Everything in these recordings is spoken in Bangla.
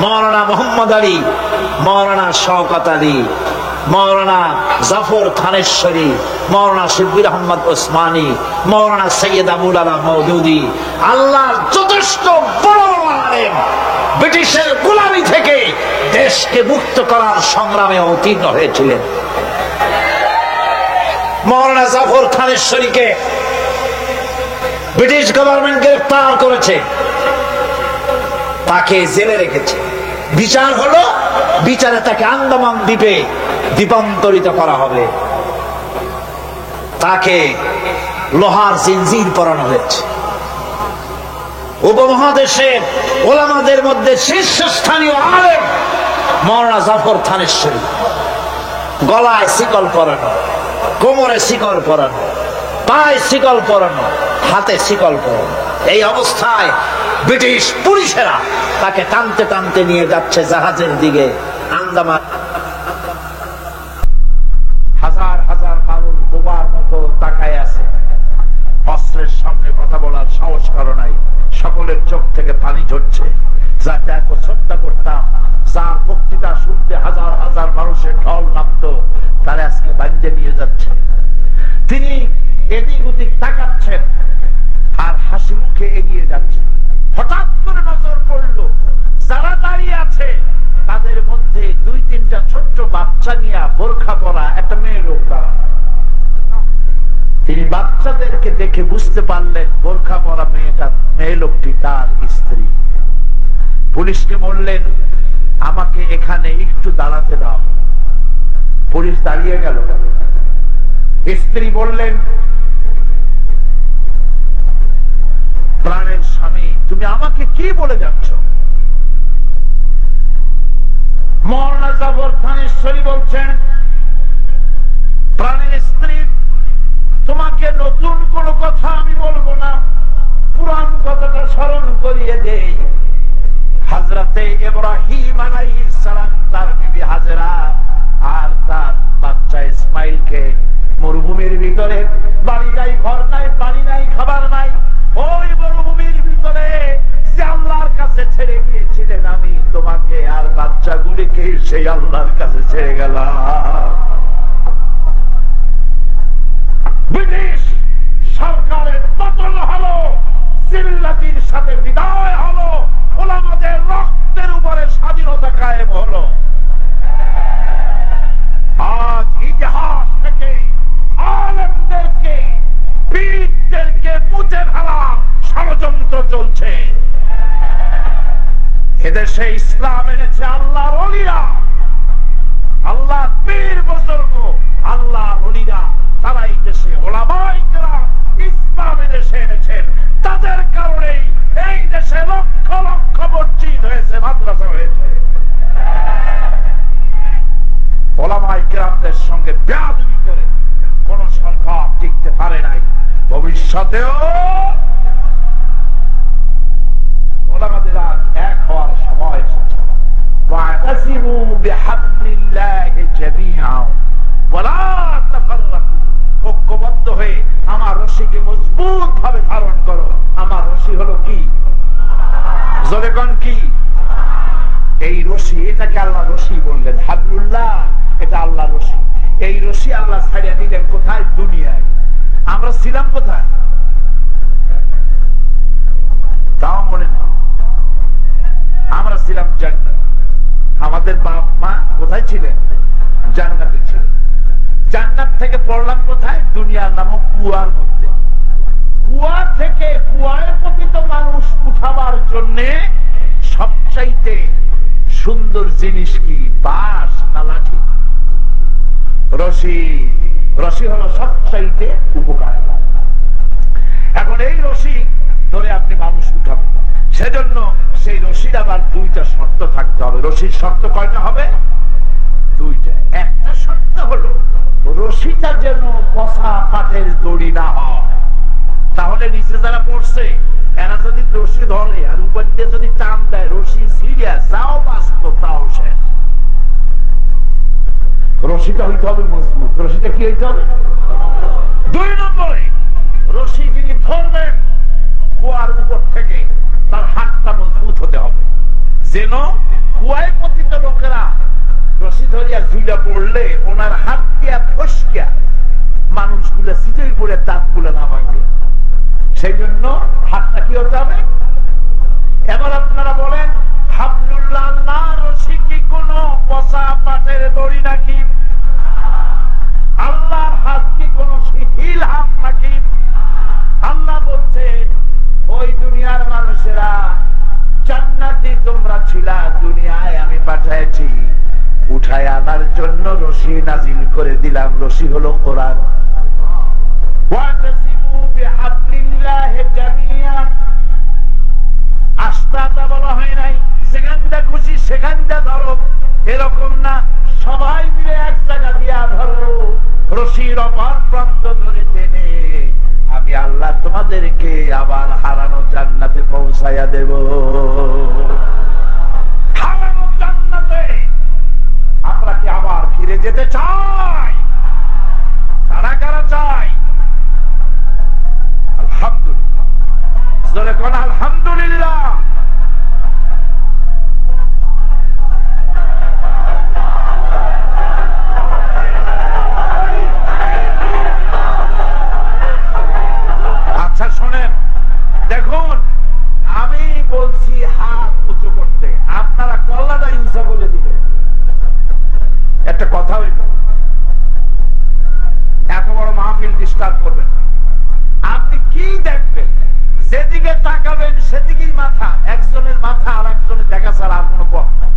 মৌলানা মোহাম্মদ আলী, মৌলানা শওকত আলী, মৌলানা জাফর থানেশ্বরী, মৌলানা শিব্বির আহমদ ওসমানী, মৌলানা সৈয়দ আবুল আলা মওদুদি, আল্লাহর যথেষ্ট বড় বড় আলেম ব্রিটিশের গোলামি থেকে দেশকে মুক্ত করার সংগ্রামে অবতীর্ণ হয়েছিলেন। মৌলানা জাফর থানেশ্বরীকে ব্রিটিশ গভর্নমেন্ট গ্রেফতার করেছে, তাকে জেলে রেখেছে। বিচার হলো, বিচারে তাকে আন্দামান দ্বীপে দ্বীপান্তরিত করা হবে। তাকে লোহার জিনজির পরানো হয়েছে। উপমহাদেশের ওলামাদের মধ্যে শীর্ষস্থানীয় আলেম মৌলানা জাফর থানেশ্বরী, গলায় শিকল পরানো, কোমরে শিকল পরানো, পায়ে শিকল পরানো, হাতে শিকল পরানো। এই অবস্থায় ব্রিটিশ পুলিশেরা তাকে টানতে টানতে নিয়ে যাচ্ছে জাহাজের দিকে আন্দামান। হাজার হাজার মানুষ বোবার মতো তাকায় আছে, অস্ত্রের সামনে কথা বলার সাহস কারো নাই। সকলের চোখ থেকে পানি ঝরছে। যাকে এত শ্রদ্ধা করতাম, যার বক্তৃতা শুনতে হাজার হাজার মানুষের ঢল নামতো, তারা আজকে বাঞ্জে নিয়ে যাচ্ছে। তিনি এদিক ওদিক তাকাচ্ছেন আর হাসি মুখে এগিয়ে যাচ্ছে। হঠাৎ করে নজর পড়ল, যারা দাঁড়িয়ে আছে তাদের মধ্যে দুই তিনটা ছোট্ট বাচ্চা নিয়ে বোরখা পরা একটা মেয়ে লোক দাঁড়ানো। তিনি বাচ্চাদেরকে দেখে বুঝতে পারলেন বোরখা পরা মেয়ে লোকটি তার স্ত্রী। পুলিশকে বললেন, আমাকে এখানে একটু দাঁড়াতে দাও। পুলিশ দাঁড়িয়ে গেল। স্ত্রী বললেন, প্রাণের স্বামী, তুমি আমাকে কি বলে যাচ্ছ? মৌলানা জাফর থানেশ্বরী বলছেন, প্রাণের স্ত্রী, তোমাকে নতুন কোন কথা আমি বলবো না, পুরান কথাটা স্মরণ করিয়ে দেই। হযরতে ইব্রাহিম আলাইহিস সালাম তার বিবি হাজেরা আর তার বাচ্চা ইসমাইলকে মরুভূমির ভিতরে, বাড়ি নাই, ঘর নাই, পানি নাই, খাবার নাই, ওই মরুভূমির ভিতরে যে আল্লাহর কাছে ছেড়ে গিয়েছিলেন, আমি তোমাকে আর বাচ্চাগুলিকে সেই আল্লাহর কাছে ছেড়ে গেলাম। ব্রিটিশ সরকারের পতন হলো, জিল্লাতির সাথে বিদায় হলো, ওলামাদের রক্তের উপরে স্বাধীনতা কায়েম হলো। আজ ইতিহাস থেকে আলেমদেরকে, পীরদেরকে মুছে ফেলা ষড়যন্ত্র চলছে। এদেশে ইসলাম এনেছে আল্লাহর ওলিরা, আল্লাহর পীর বুজুর্গ, আল্লাহর ওলিরা, তারাই দেশে ওলামায়ে কেরাম ইসলাম এদেশে এনেছেন। তাদের কারণেই এই দেশে লক্ষ লক্ষ মসজিদ হয়েছে, মাদ্রাসা হয়েছে। ওলামায়ে কেরামদের সঙ্গে বেয়াদবি করে কোন সরকার টিকতে পারে নাই। ভবিষ্যতেও ওলামাদের আজ এক হওয়ার সময় এসেছে। ওয়াতাসিমু বিহাবলিল্লাহি জামিআন ওয়ালা তাফাররাকু, ঐক্যবদ্ধ হয়ে আমার রশিকে মজবুত ভাবে ধারণ করো। আমার রশি হলো কি? জোরে কোন কি? এই রশি, এটাকে আল্লাহ রশি বললেন। হাবলুল্লাহ, এটা আল্লাহ রশি। এই রশি আল্লাহ ছাড়িয়ে দিলেন কোথায়? দুনিয়ায়। আমরা ছিলাম কোথায়? তাও মনে না। আমরা ছিলাম জান্নাত। আমাদের বাপ মা কোথায় ছিলেন? জান্নাতে ছিলেন। জান্নাত থেকে পড়লাম কোথায়? দুনিয়ার নামক কুয়ার মধ্যে। কুয়া থেকে কুয়ায় পতিত মানুষ উঠাবার জন্য সবচাইতে সুন্দর জিনিস কি? বাঁশ না লাঠি? রশি। রশি হলো সবচাইতে উপকার। এখন এই রশি ধরে আপনি মানুষ উঠাবেন, সেজন্য সেই রশির আবার দুইটা শর্ত থাকতে হবে। রশির শর্ত কয়টা হবে? দুইটা। একটা শর্ত হলো রশিটা যেন পচা কাঠের দড়ি না হয়, তাহলে নিচে যারা পড়ছে এরা যদি রশি ধরে আর উপর দিয়ে যদি টান দেয়, রশি সিরিয়াস, যাও বাঁচত তাও শেষ। রশিটা হইতে হবে মজবুত। রশিটা কি হইতে হবে? দুই নম্বরে, রশি যিনি ধরবেন কুয়ার উপর থেকে, তার হাতটা মজবুত হতে হবে, যেন কুয়ায় পতিত লোকেরা রশি ধরিয়া ঝুলে পড়লে ওনার হাত দিয়া ফসকিয়া মানুষগুলো সিটেই পড়ে দাঁতগুলো না ভাঙবে, সেই জন্য হাতটা কি হতে হবে? এবার আপনারা বলেন, হাবলুল্লাহ রশি কি কোন পচা পাটের দড়ি নাকি? আল্লাহর হাত কি কোন শিথিল হাত নাকি? আল্লাহ বলছে, ওই দুনিয়ার মানুষেরা জান্নাতি তোমরা ছিলা, দুনিয়ায় আমি পাঠাইছি উঠায় আনার জন্য রশি নাজিল করে দিলাম। রশি হলো কোরআন। ওয়াতাসিমু বিহাবলিল্লাহি জামিআন, আস্তাতা বলা হয় নাই সেখানটা খুশি সেখানটা ধরো, এরকম না, সবাই মিলে এক জায়গা দিয়া ধরো, রশির অপর প্রান্ত ধরে টেনে আমি আল্লাহ তোমাদেরকে আবার হারানো জান্নাতে পৌঁছাইয়া দেব। হারানো জান্নাতে আমরা কি আবার ফিরে যেতে চাই? কারা কারা চাই? আলহামদুলিল্লাহ, জোরে কোন আলহামদুলিল্লাহ। আচ্ছা শোনেন, দেখুন আমি বলছি হাত উঁচু করতে, আপনারা কল্লাটা হিংসা বলে দিবেন। একটা কথা হইল, এত বড় মাহফিল ডিস্টার্ব করবেন না। আপনি কি দেখবেন? যেদিকে তাকাবেন সেদিকেই মাথা, একজনের মাথা আর একজনের দেখা ছাড়া আর কোন পথ নাই।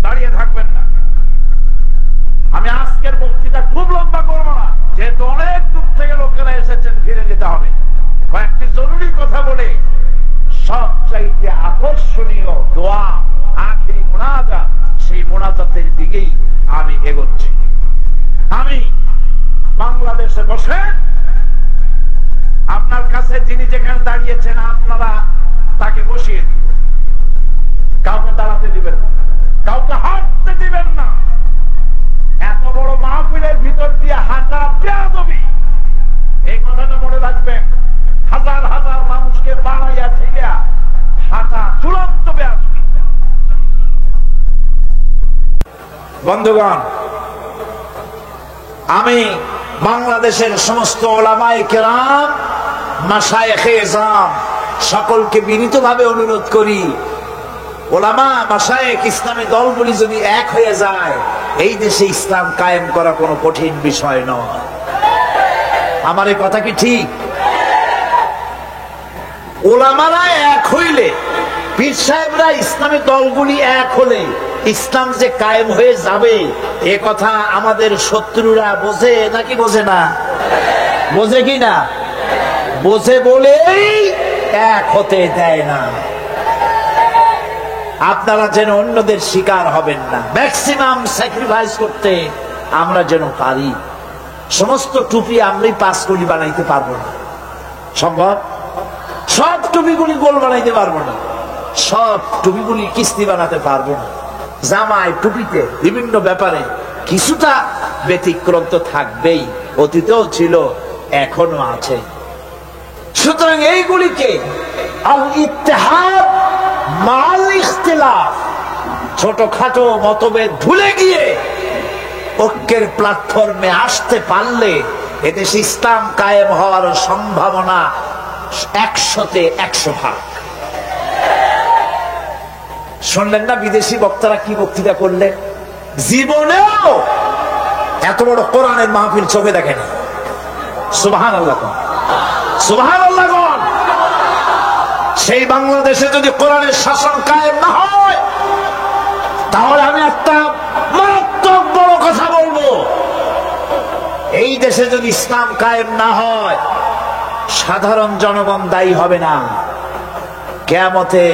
দাঁড়িয়ে থাকবেন না। আমি আজকের বক্তৃতা খুব লম্বা করবো না, যেহেতু অনেক দূর থেকে লোকেরা এসেছেন, ফিরে যেতে হবে। কয়েকটি জরুরি কথা বলে সবচাইতে আকর্ষণীয় দোয়া আখিরি মুনাজাত, সেই মুনাজাতের দিকেই আমি এগোচ্ছি। আমি বাংলাদেশে বসে আপনার কাছে যিনি যেখানে দাঁড়িয়েছেন আপনারা তাকে বসিয়ে দিন। কাউকে দাঁড়াতে দিবেন না, কাউকে হাঁটতে দিবেন না। এত বড় মাহফিলের ভিতর দিয়ে হাঁটা বেয়াদবি, এই কথাটা মনে রাখবেন। হাজার হাজার মানুষকে বাড়াইয়া ঠেলিয়া হাঁটা চূড়ান্ত বেয়াদবি। বন্ধুগণ, আমি বাংলাদেশের সমস্ত ওলামায়ে কেরাম, মাশায়েখে এজাম সকলকে বিনীতভাবে অনুরোধ করি, ওলামা মাশায়েখ ইসলামী দলগুলি যদি এক হয়ে যায়, এই দেশে ইসলাম কায়েম করা কোনো কঠিন বিষয় নয়। আমার এই কথা কি ঠিক? ওলামারা এক হইলে, পীর সাহেবরা ইসলামী দলগুলি এক হলে ইসলাম যে কায়েম হয়ে যাবে, এ কথা আমাদের শত্রুরা বোঝে নাকি বোঝে না? বোঝে কি না? বোঝে বলেই এক হতে দেয় না। আপনারা যেন অন্যদের শিকার হবেন না, ম্যাক্সিমাম স্যাক্রিফাইস করতে আমরা যেন পারি। সমস্ত টুপি আমরাই 5 কোটি বানাইতে পারবো না, সম্ভব? সব টুপিগুলি গোল বানাইতে পারবো না, সব টুপিগুলি কিস্তি বানাতে পারবো না। জামায় টুপিতে বিভিন্ন ব্যাপারে কিছুটা ব্যতিক্রম তো থাকবেই, অতীতেও ছিল, এখনো আছে। সুতরাং এইগুলিকে আল ইত্তেহাদ মাল ইখতিলাফ, ছোটখাটো মতভেদ ভুলে গিয়ে ঐক্যের প্ল্যাটফর্মে আসতে পারলে এদেশে ইসলাম কায়েম হওয়ার সম্ভাবনা 100-তে 100 ভাগ। শুনলেন না বিদেশি বক্তারা কি বক্তৃতা করলেন? জীবনেও এত বড় কোরআনের মাহফিল চোখে দেখেনি। সুবহানাল্লাহ, সুবহানাল্লাহ। সেই বাংলাদেশে যদি কোরআনের শাসন কায়েম না হয়, তাহলে আমি একটা মারাত্মক বড় কথা বলবো। এই দেশে যদি ইসলাম কায়েম না হয়, সাধারণ জনগণ দায়ী হবে না। কিয়ামতে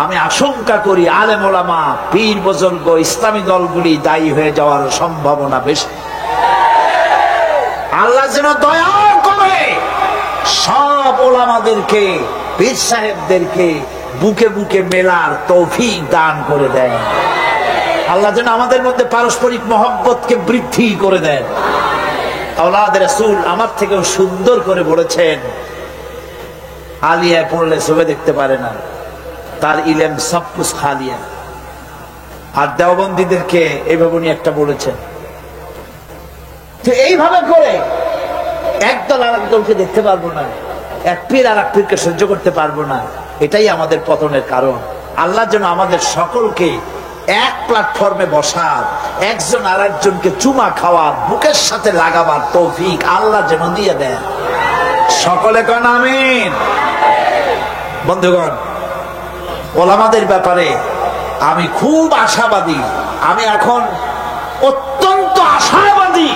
আমি আশঙ্কা করি আলেম ওলামা, পীর বুজুর্গ, ইসলামী দলগুলি দায়ী হয়ে যাওয়ার সম্ভাবনা বেশি। আল্লাহ যেন দয়া করে সব ওলামাদেরকে, পীর সাহেবদেরকে বুকে বুকে মেলার তৌফিক দান করে দেন। আল্লাহ যেন আমাদের মধ্যে পারস্পরিক মহব্বতকে বৃদ্ধি করে দেন। আওলাদ রাসূল আমার থেকেও সুন্দর করে বলেছেন, আলিয়ায় পড়লে চোখে দেখতে পারে না, তার ইলম সব কুছ খা লিয়া। আর দেওবন্দীদেরকে এইভাবে উনি একটা বলেছেন। তো এইভাবে করে একদল আর একদলকে দেখতে পারবো না, এক পীর আর এক পীরকে সহ্য করতে পারবো না। এটাই আমাদের পতনের কারণ। আল্লাহ যেন আমাদের সকলকে এক প্ল্যাটফর্মে বসার, একজন আর একজনকে চুমা খাওয়ার, বুকের সাথে লাগাবার তৌফিক আল্লাহ যেন দিয়ে দেন। সকলে কোন আমিন। বন্ধুগণ, ওলামাদের ব্যাপারে আমি খুব আশাবাদী। আমি এখন অত্যন্ত আশাবাদী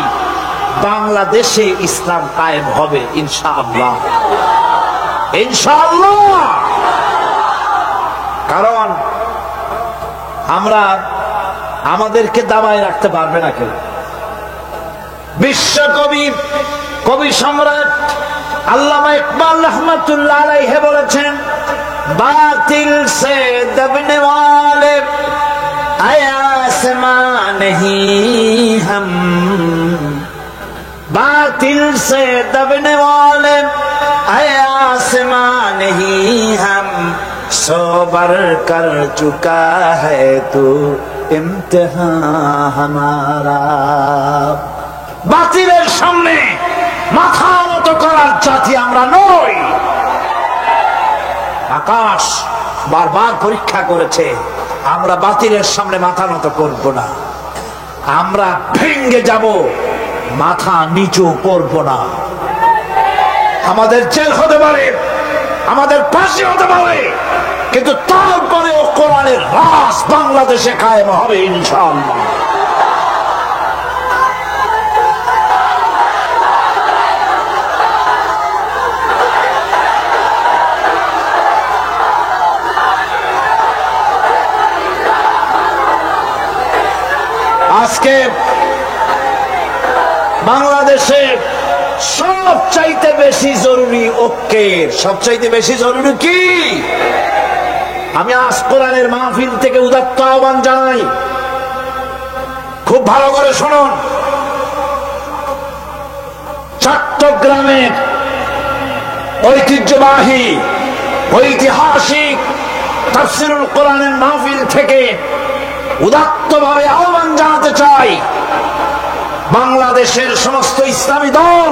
বাংলাদেশে ইসলাম কায়েম হবে ইনশাআল্লাহ, ইনশাআল্লাহ। কারণ আমরা আমাদেরকে দাবায় রাখতে পারবে না কেউ। বিশ্বকবি, কবি সম্রাট আল্লামা ইকবাল রহমাতুল্লাহ আলাইহি বলেছেন, বাতিল সে দবনে ওয়ালে আয়াসমান নেহি হাম, बातिल से दबने वाले आसमां नहीं हम, सोबर कर चुका है तू इम्तिहान हमारा। বাতিলের সামনে মাথা নত করার জাতি আমরা নই। আকাশ বারবার পরীক্ষা করেছে, আমরা বাতিলের সামনে মাথা নত করব না। আমরা ভেঙ্গে যাব, মাথা নিচু করব না। আমাদের জেল হতে পারে, আমাদের ফাঁসি হতে পারে, কিন্তু তারপরেও কোরআনের রাজ বাংলাদেশে কায়েম হবে ইনশাআল্লাহ। আজকে বাংলাদেশে সবচাইতে বেশি জরুরি ঐক্যের, সবচাইতে বেশি জরুরি কি? আমি আজ কোরআনের মাহফিল থেকে উদাত্ত আহ্বান জানাই, খুব ভালো করে শুনুন। চট্টগ্রামের ঐতিহ্যবাহী ঐতিহাসিক তাফসীরুল কোরআনের মাহফিল থেকে উদাত্তভাবে আহ্বান জানাতে চাই, বাংলাদেশের সমস্ত ইসলামী দল,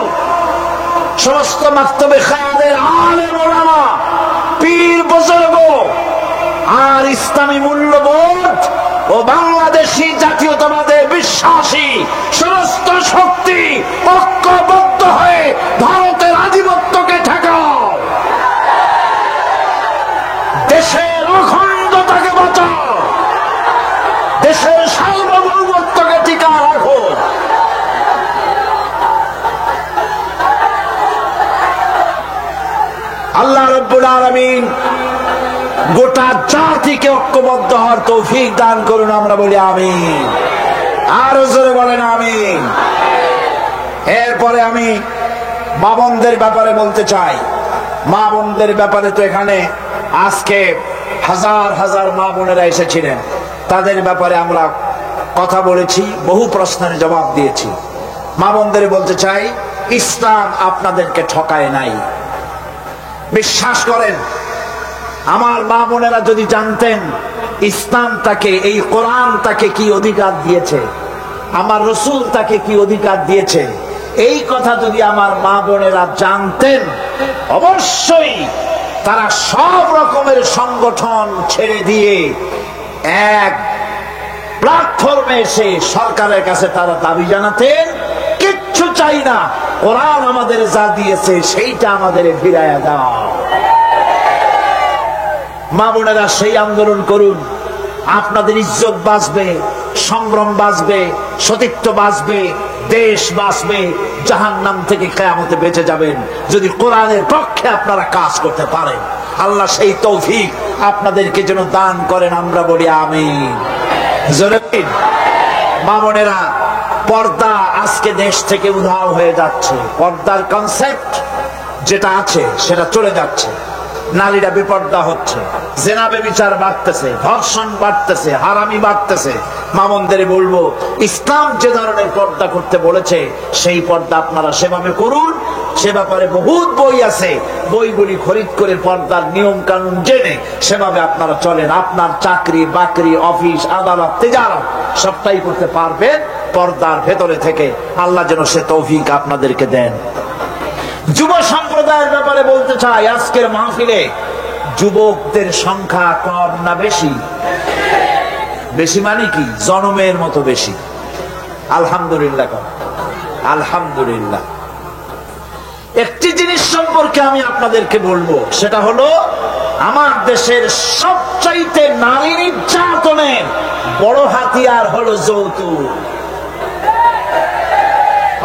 সমস্ত মাকতবে খায়ালের আলেম ওলামা, পীর বুজুর্গ আর ইসলামী মূল্যবোধ ও বাংলাদেশী জাতীয়তাবাদে বিশ্বাসী সমস্ত শক্তি ঐক্যবদ্ধ হয়ে ভারতের আধিপত্যকে ঠেকাও, দেশের অখণ্ডতাকে বাঁচাও, দেশের সার্বভৌমত্বকে টিকা রাখো। আল্লাহ রাব্বুল আলামিন গোটা জাতিকে ঐক্যবদ্ধ হওয়ার তৌফিক দান করুন। আমরা বলি আমিন, আরো জোরে বলেন আমিন। এরপরে আমি মা বোনদের ব্যাপারে বলতে চাই। মা বোনদের ব্যাপারে তো এখানে আজকে হাজার হাজার মা বোনেরা এসেছিলেন, তাদের ব্যাপারে আমরা কথা বলেছি, বহু প্রশ্নের জবাব দিয়েছি। মা বোনদের বলতে চাই, ইসলাম আপনাদেরকে ঠকায় নাই। বিশ্বাস করেন, আমার মা বোনেরা যদি জানতেন ইসলাম তাকে, এই কোরআন তাকে কি অধিকার দিয়েছে, আমার রসুল তাকে কি অধিকার দিয়েছে, এই কথা যদি আমার মা বোনেরা জানতেন, অবশ্যই তারা সব রকমের সংগঠন ছেড়ে দিয়ে এক প্ল্যাটফর্মে এসে সরকারের কাছে তারা দাবি জানাতেন, কিচ্ছু চাই না, কোরআন আমাদের যা দিয়েছে সেইটা আমাদের ফিরাইয়া দাও। মা বোনেরা সেই আন্দোলন করুন, আপনাদের ইজ্জত বাঁচবে, সম্ভ্রম বাঁচবে, সতীত্ব বাঁচবে, দেশ বাঁচবে, জাহান্নাম থেকে কিয়ামতে বেঁচে যাবেন যদি কোরআনের পক্ষে আপনারা কাজ করতে পারেন। আল্লাহ সেই তৌফিক আপনাদেরকে যেন দান করেন, আমরা বলি আমিন। মা বোনেরা, পর্দা আজকে দেশ থেকে উধাও হয়ে যাচ্ছে। পর্দার কনসেপ্ট যেটা আছে সেটা চলে যাচ্ছে, নারীরা বেপর্দা হচ্ছে, জেনা ব্যভিচার বাড়তেছে, ধর্ষণ বাড়তেছে, হারামি বাড়তেছে। মা বোনদের বলবো, ইসলাম যে ধরনের পর্দা করতে বলেছে সেই পর্দা আপনারা সেভাবে করুন, সে ব্যাপারে বহুত বই আছে, বইগুলি খরিদ করে পর্দার নিয়ম কানুন জেনে সেভাবে আপনারা চলেন। আপনার চাকরি বাকরি, অফিস, আদালত, তেজারত সবটাই করতে পারবেন পর্দার ভেতরে থেকে। আল্লাহ যেন সে তৌফিক আপনাদেরকে দেন। যুব সম্প্রদায়ের ব্যাপারে বলতে চাই, আজকের মাহফিলে যুবকদের সংখ্যা কম না বেশি? বেশি মানে কি? জনমের মতো বেশি। আলহামদুলিল্লাহ, আলহামদুলিল্লাহ। একটি জিনিস সম্পর্কে আমি আপনাদেরকে বলবো, সেটা হলো আমার দেশের সবচাইতে নারী নির্যাতনের বড় হাতিয়ার হলো যৌতুক।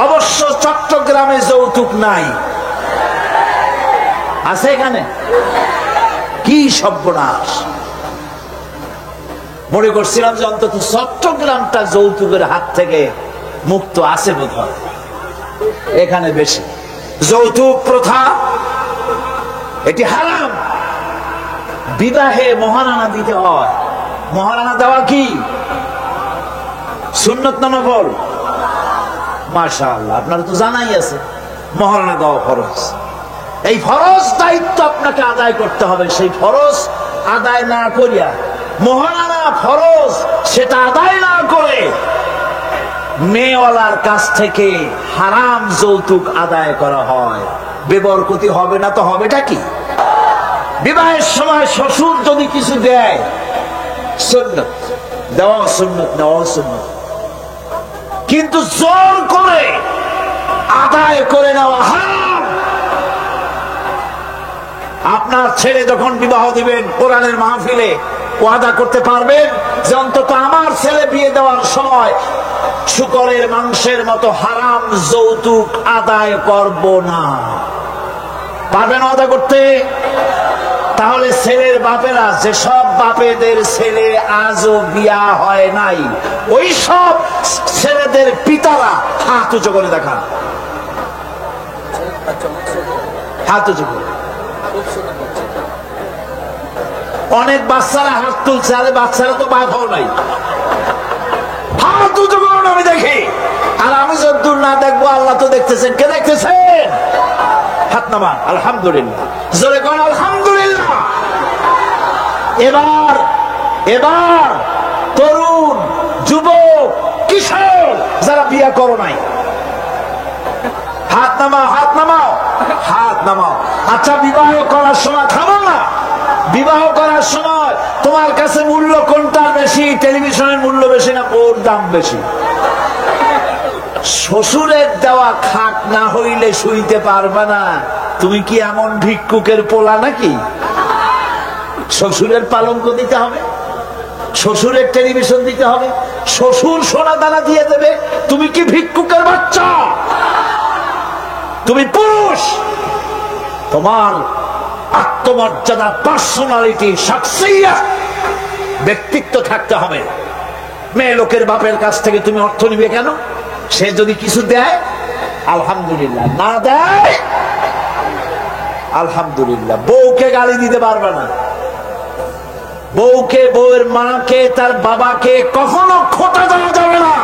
অবশ্য চট্টগ্রামে যৌতুক নাই, আছে এখানে? কি সর্বনাশ! মনে করছিলাম যে অন্তত চট্টগ্রামটা যৌতুকের হাত থেকে মুক্ত আছে বোধহয়। এখানে বেশি যৌতুক প্রথা, এটি হারাম। বিবাহে মহারানা দিতে হয়। মহারানা দেওয়া কি সুন্নত না নফল? মাশাআল্লাহ, আপনারা তো জানাই আছে মহারানা দেওয়া ফরজ। এই ফরজ দায়িত্ব আপনাকে আদায় করতে হবে। সেই ফরজ আদায় না করিয়া, মহারানা ফরজ সেটা আদায় না করে মেয়েওয়ালার কাছ থেকে হারাম যৌতুক আদায় করা হয়, বেবরকতি হবে না তো হবেটা কি? বিবাহের সময় শ্বশুর যদি কিছু দেয়, সুন্নত দেওয়া সুন্নত, নেওয়া সুন্নত, কিন্তু জোর করে আদায় করে নেওয়া হারাম। আপনার ছেলে যখন বিবাহ দিবেন, কোরআনের মাহফিলে ওয়াদা করতে পারবেন যে অন্তত আমার ছেলে বিয়ে দেওয়ার সময় শুকরের মাংসের মতো হারাম যৌতুক আদায় করব না। পারবেন ওয়াদা করতে? তাহলে ছেলের বাপেরা, যেসব বাপেদের ছেলে আজও বিয়া হয় নাই, ওই সব ছেলেদের পিতারা হাত উঁচু করে দেখান, হাত উঁচু করে। অনেক বাচ্চারা হাত তুলছে, আরে বাচ্চারা তো বাপ হও নাই, হাত উঁচু করুন আমি দেখি। আর আমি যতদূর না দেখবো আল্লাহ তো দেখতেছেন। কে দেখতেছেন? হাত নামান। আলহামদুলিল্লাহ, জোরে কোন আলহামদুলিল্লাহ। এবার এবার তরুণ, যুবক, কিশোর যারা বিয়ে করো নাই, হাত নামাও, হাত নামাও, হাত নামাও। আচ্ছা, বিবাহ করার সময় থামো না। বিবাহ করার সময় তোমার কাছে মূল্য কোনটার বেশি? টেলিভিশনের মূল্য বেশি না ওর দাম বেশি? শ্বশুরের দেওয়া খাট না হইলে শুইতে পারবে না। তুমি কি এমন ভিক্ষুকের পোলা নাকি? শ্বশুরের পালঙ্ক দিতে হবে, শ্বশুরের টেলিভিশন দিতে হবে, শ্বশুর সোনা দানা দিয়ে দেবে। তুমি কি ভিক্ষুকের বাচ্চা? তুমি পুরুষ, তোমার আত্মমর্যাদা, পার্সোনালিটি, শাখসিয়ত, ব্যক্তিত্ব থাকতে হবে। মেয়ে লোকের বাপের কাছ থেকে তুমি অর্থ নিবে কেন? সে যদি কিছু দেয় আলহামদুলিল্লাহ, না দেয় আলহামদুলিল্লাহ। বউকে গালি দিতে পারবে না। বউকে, বউয়ের মাকে, তার বাবাকে কখনো খোঁটা দেওয়া যাবে না।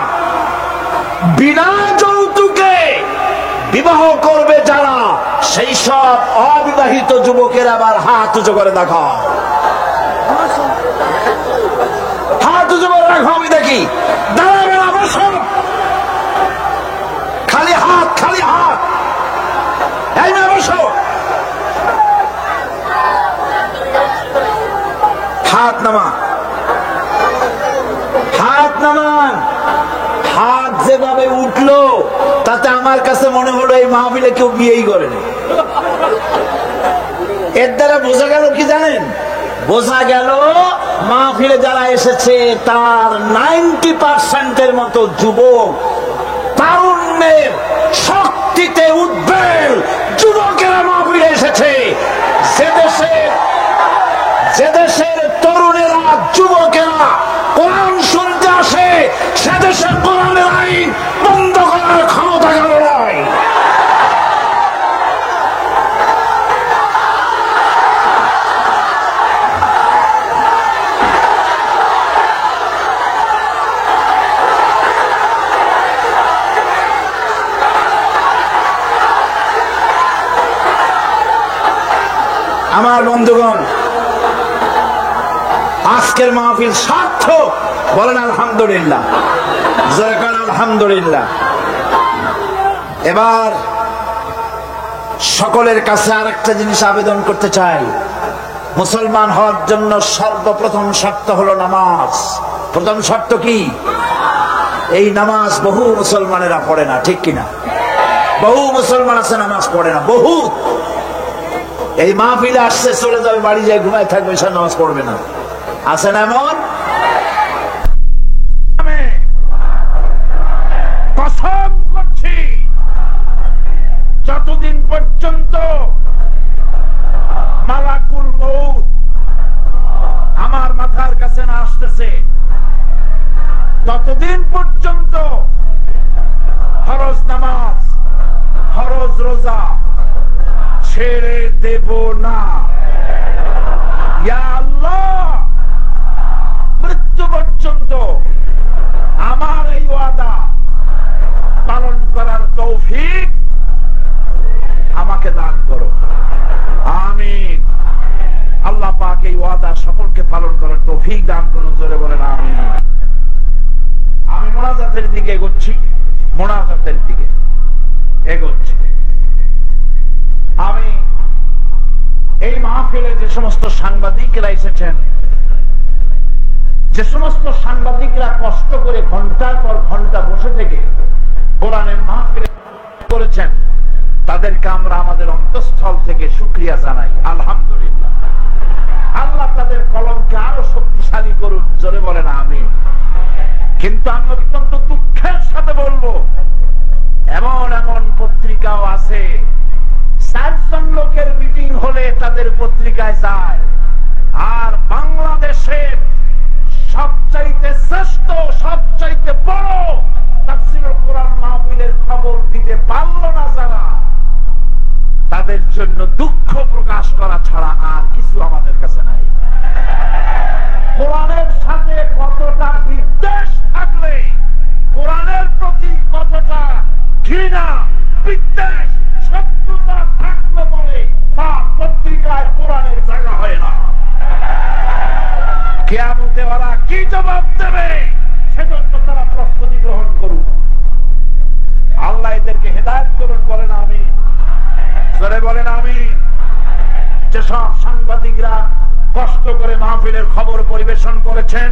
বিনা যৌতুকে বিবাহ করবে যারা, সেই সব অবিবাহিত যুবকের আবার হাত উঁচু করে দেখো, হাত উঁচু করে রাখো, আমি দেখি। দাঁড়াবে না, বসো, খালি হাত, খালি হাত। এই না, বসো, হাত নামা, হাত নামান। হাত যেভাবে উঠলো তাতে আমার কাছে মনে হলো এই মাহফিলে কেউ বিয়েই করেনি। এর দ্বারা বোঝা গেল কি জানেন? বোঝা গেল মাহফিলে যারা এসেছে তার 90% মতো যুবক, তারুণ্যের শক্তিতে উদ্বেল যুবকেরা মাহফিলে এসেছে। যে দেশের তরুণেরা, যুবকেরা কোরআন শুনতে আসে, সে দেশের কোরআনের আইন বন্ধ করার ক্ষমতা কারো নাই। আমার বন্ধুগণ, আজকের মাহফিল সার্থক, বলেন আলহামদুলিল্লাহ, আলহামদুলিল্লাহ। এবার সকলের কাছে আরেকটা জিনিস আবেদন করতে চাই। মুসলমান হওয়ার জন্য সর্বপ্রথম শর্ত হলো নামাজ। প্রথম শর্ত কি? এই নামাজ বহু মুসলমানেরা পড়ে না, ঠিক কিনা? বহু মুসলমান আছে নামাজ পড়ে না, বহু। এই মাহফিলে আসছে, চলে যাবে, বাড়ি যায় ঘুমায় থাকবে, সে নামাজ পড়বে না। আছে না এমন? কসম করছি, যতদিন পর্যন্ত মালাকুল মউত আমার মাথার কাছে না আসতেছে, ততদিন পর্যন্ত ফরজ নামাজ, ফরজ রোজা ছেড়ে দেব না। ইয়া আল্লাহ, মৃত্যু পর্যন্ত আমার এই ওয়াদা পালন করার তৌফিক আমাকে দান করো, আমিন। আল্লাহ পাক এই ওয়াদা সকলকে পালন করার তৌফিক দান করুন, জোরে বলেন আমিন। আমি মোনাজাতের দিকে এগোচ্ছি, মোনাজাতের দিকে এগোচ্ছি। আমি এই মাহফিলে যে সমস্ত সাংবাদিকরা এসেছেন, যে সমস্ত সাংবাদিকরা কষ্ট করে ঘন্টার পর ঘন্টা বসে থেকে কোরআনের মাহফিলে করেছেন, তাদেরকে আমরা আমাদের অন্তঃস্থল থেকে শুকরিয়া জানাই, আলহামদুলিল্লাহ। আল্লাহ তাদের কলমকে আরো শক্তিশালী করুন, জোরে বলেন আমিন। কিন্তু আমি অত্যন্ত দুঃখের সাথে বলবো, এমন এমন পত্রিকাও আছে, 4জন লোকের মিটিং হলে তাদের পত্রিকায় যায়, আর বাংলাদেশের সবচাইতে শ্রেষ্ঠ, সবচাইতে বড় তাফসীরুল কোরআন মাহফিলের খবর দিতে পারল না যারা, তাদের জন্য দুঃখ প্রকাশ করা ছাড়া আর কিছু আমাদের কাছে নাই। কোরআনের সাথে কতটা বিদ্বেষ থাকলে, কোরআনের প্রতি কতটা ঘৃণা, বিদ্বেষ, শত্রুতা থাকলে পরে তার পত্রিকায় কোরআনের জায়গা হয় না। কিয়ামতে ওরা কি জবাব দেবে, সেজন্য তারা প্রস্তুতি গ্রহণ করুক। আল্লাহ এদেরকে হেদায়েত করুন, বলেন আমিন, জোরে বলেন আমিন। যেসব সাংবাদিকরা কষ্ট করে মাহফিলের খবর পরিবেশন করেছেন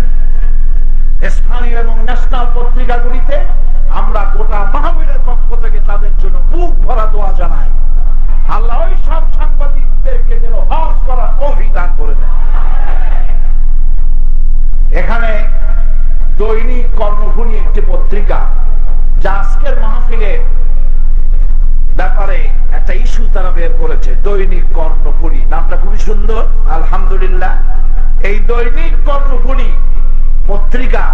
স্থানীয় এবং ন্যাশনাল পত্রিকাগুলিতে, আমরা গোটা মাহফিলের পক্ষ থেকে তাদের জন্য বুক ভরা দোয়া জানাই। আল্লাহ ওই সব সাংবাদিকদেরকে যেন হজ করার তৌফিক দান করে দেন। এখানে দৈনিক কর্ণফুলী একটি পত্রিকা, যা আজকের মাহফিলের ব্যাপারে একটা ইস্যু তারা বের করেছে। দৈনিক কর্ণফুলী নামটা খুবই সুন্দর, আলহামদুলিল্লাহ। এই দৈনিক কর্ণফুলী পত্রিকা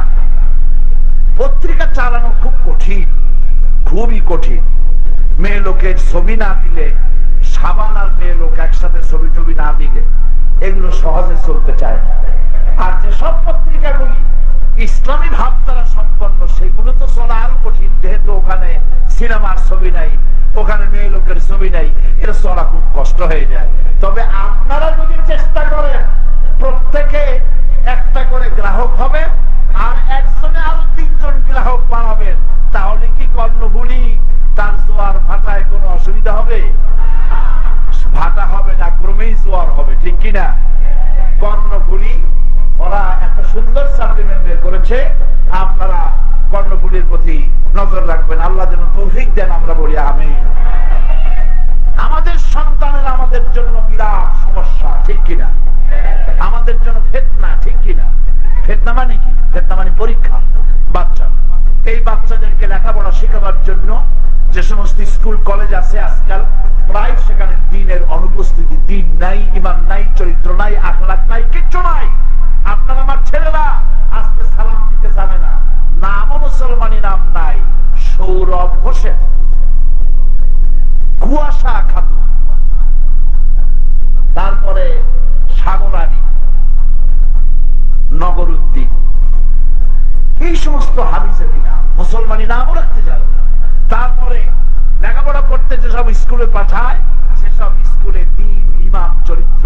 চালানো খুব কঠিন, খুবই কঠিন। মেয়ে লোকের ছবি না দিলে, সাবান আর মেয়ে লোক একসাথে ছবি টবি না দিলে এগুলো সহজে চলতে চায় না। আর যেসব পত্রিকাগুলি ইসলামী ভাবধারা সম্পন্ন, সেগুলো তো চলা আরো কঠিন, যেহেতু ওখানে সিনেমার ছবি নাই, ওখানে মেয়ে লোকের ছবি নাই, এটা চলা খুব কষ্ট হয়ে যায়। তবে আপনারা যদি চেষ্টা করেন, প্রত্যেকে একটা করে গ্রাহক হবে আর একজনে আরো 3জন গ্রাহক বানাবেন, তাহলে কি কর্ণফুলী তার জোয়ার ভাটায় কোনো অসুবিধা হবে? ভাটা হবে না, ক্রমেই জোয়ার হবে, ঠিক কিনা? কর্ণফুলী ওরা একটা সুন্দর সাপ্লিমেন্ট বের করেছে, আপনারা কর্ণফুলীর প্রতি নজর রাখবেন। আল্লাহ যেন তৌফিক দেন, আমরা বলি আমিন। আমাদের সন্তানের আমাদের জন্য বিরাট সমস্যা, ঠিক কিনা? আমাদের জন্য ফিতনা, ঠিক কিনা? ফিতনা মানে কি? ফিতনা মানে পরীক্ষা। বাচ্চা, এই বাচ্চাদেরকে লেখাপড়া শেখাবার জন্য যে সমস্ত স্কুল কলেজ আছে আজকাল, প্রায় সেখানে দিনের অনুপস্থিতি। দিন নাই, ইমান নাই, চরিত্র নাই, আখলাক নাই, কিচ্ছু নাই। আপনার আমার ছেলেরা আজকে সালাম দিতে জানে না, নামও মুসলমানি নাম নাই। সৌরভ হোসেন, কুয়াশা খাতুন, তারপরে সাগরানী, নগরুদ্দিন, এই সমস্ত হাদিসের নাম, মুসলমানি নামও রাখতে জানে না। তারপরে লেখাপড়া করতে যেসব স্কুলে পাঠায়, সেসব স্কুলে দিন, ইমাম, চরিত্র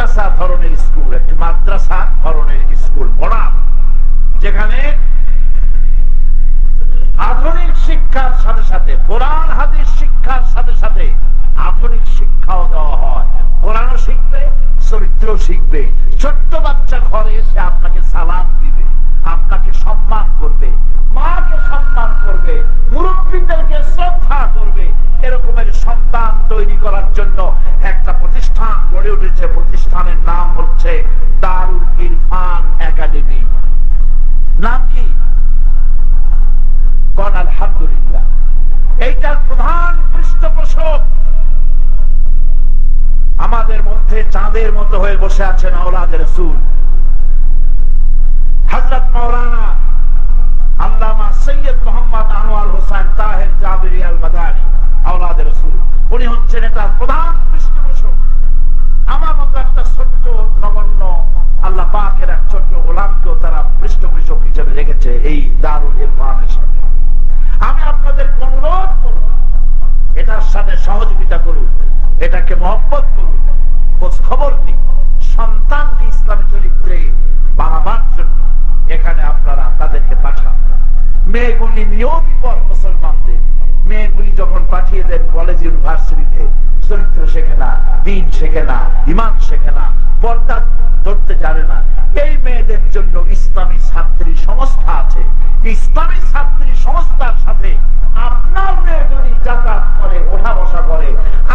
মাদ্রাসা ধরনের স্কুল, একটি মাদ্রাসা ধরনের স্কুল মডার্ন, যেখানে আধুনিক শিক্ষার সাথে সাথে কোরআন হাদিস শিক্ষার সাথে সাথে আধুনিক শিক্ষাও দেওয়া হয়। কোরআনও শিখবে, চরিত্র শিখবে। ছোট্ট বাচ্চা ঘরে এসে আপনাকে সালাম দিবে, আপনাকে সম্মান করবে, মাকে সম্মান করবে, মুরব্বীদেরকে শ্রদ্ধা করবে। এরকমের সন্তান তৈরি করার জন্য একটা প্রতিষ্ঠান গড়ে উঠেছে। প্রতিষ্ঠানের নাম হচ্ছে দারুল ইরফান একাডেমি। নাম কি? আলহামদুলিল্লাহ। এইটার প্রধান পৃষ্ঠপোষক আমাদের মধ্যে চাঁদের মতো হয়ে বসে আছেন আওলাদে রাসূল হযরত মাওলানা আল্লামা সৈয়দ মোহাম্মদ আনোয়ার হোসেন তাহের জাবেরি আল মাদানী আওলাদে রাসূল। উনি হচ্ছেন এটার প্রধান পৃষ্ঠপোষক। আমার মতো একটা ছোট্ট নগণ্য আল্লাহ পাকের এক ছোট্ট গোলামকেও তারা পৃষ্ঠপোষক হিসেবে রেখেছে এই দারুল ইরফানের সাথে। আমি আপনাদের অনুরোধ করব, এটার সাথে সহযোগিতা করুন, এটাকে মহব্বত করুন, খোঁজ খবর দিন। সন্তানকে ইসলামী চরিত্রে বানাবার জন্য এখানে আপনারা তাদেরকে পাঠান। মেয়েগুলি নিয়েও বিপদ মুসলমানদের। মেয়েগুলি যখন পাঠিয়ে দেন কলেজ ইউনিভার্সিটিতে, চরিত্র শেখে না, দিন শেখে না, ইমান শেখে না, পর্দা ধরতে জানে না। এই মেয়েদের জন্য ইসলামী ছাত্রী সংস্থা আছে। ইসলামী ছাত্রী সংস্থার সাথে আপনার মেয়ে যদি যাতায়াত করে, ওঠা বসা করে,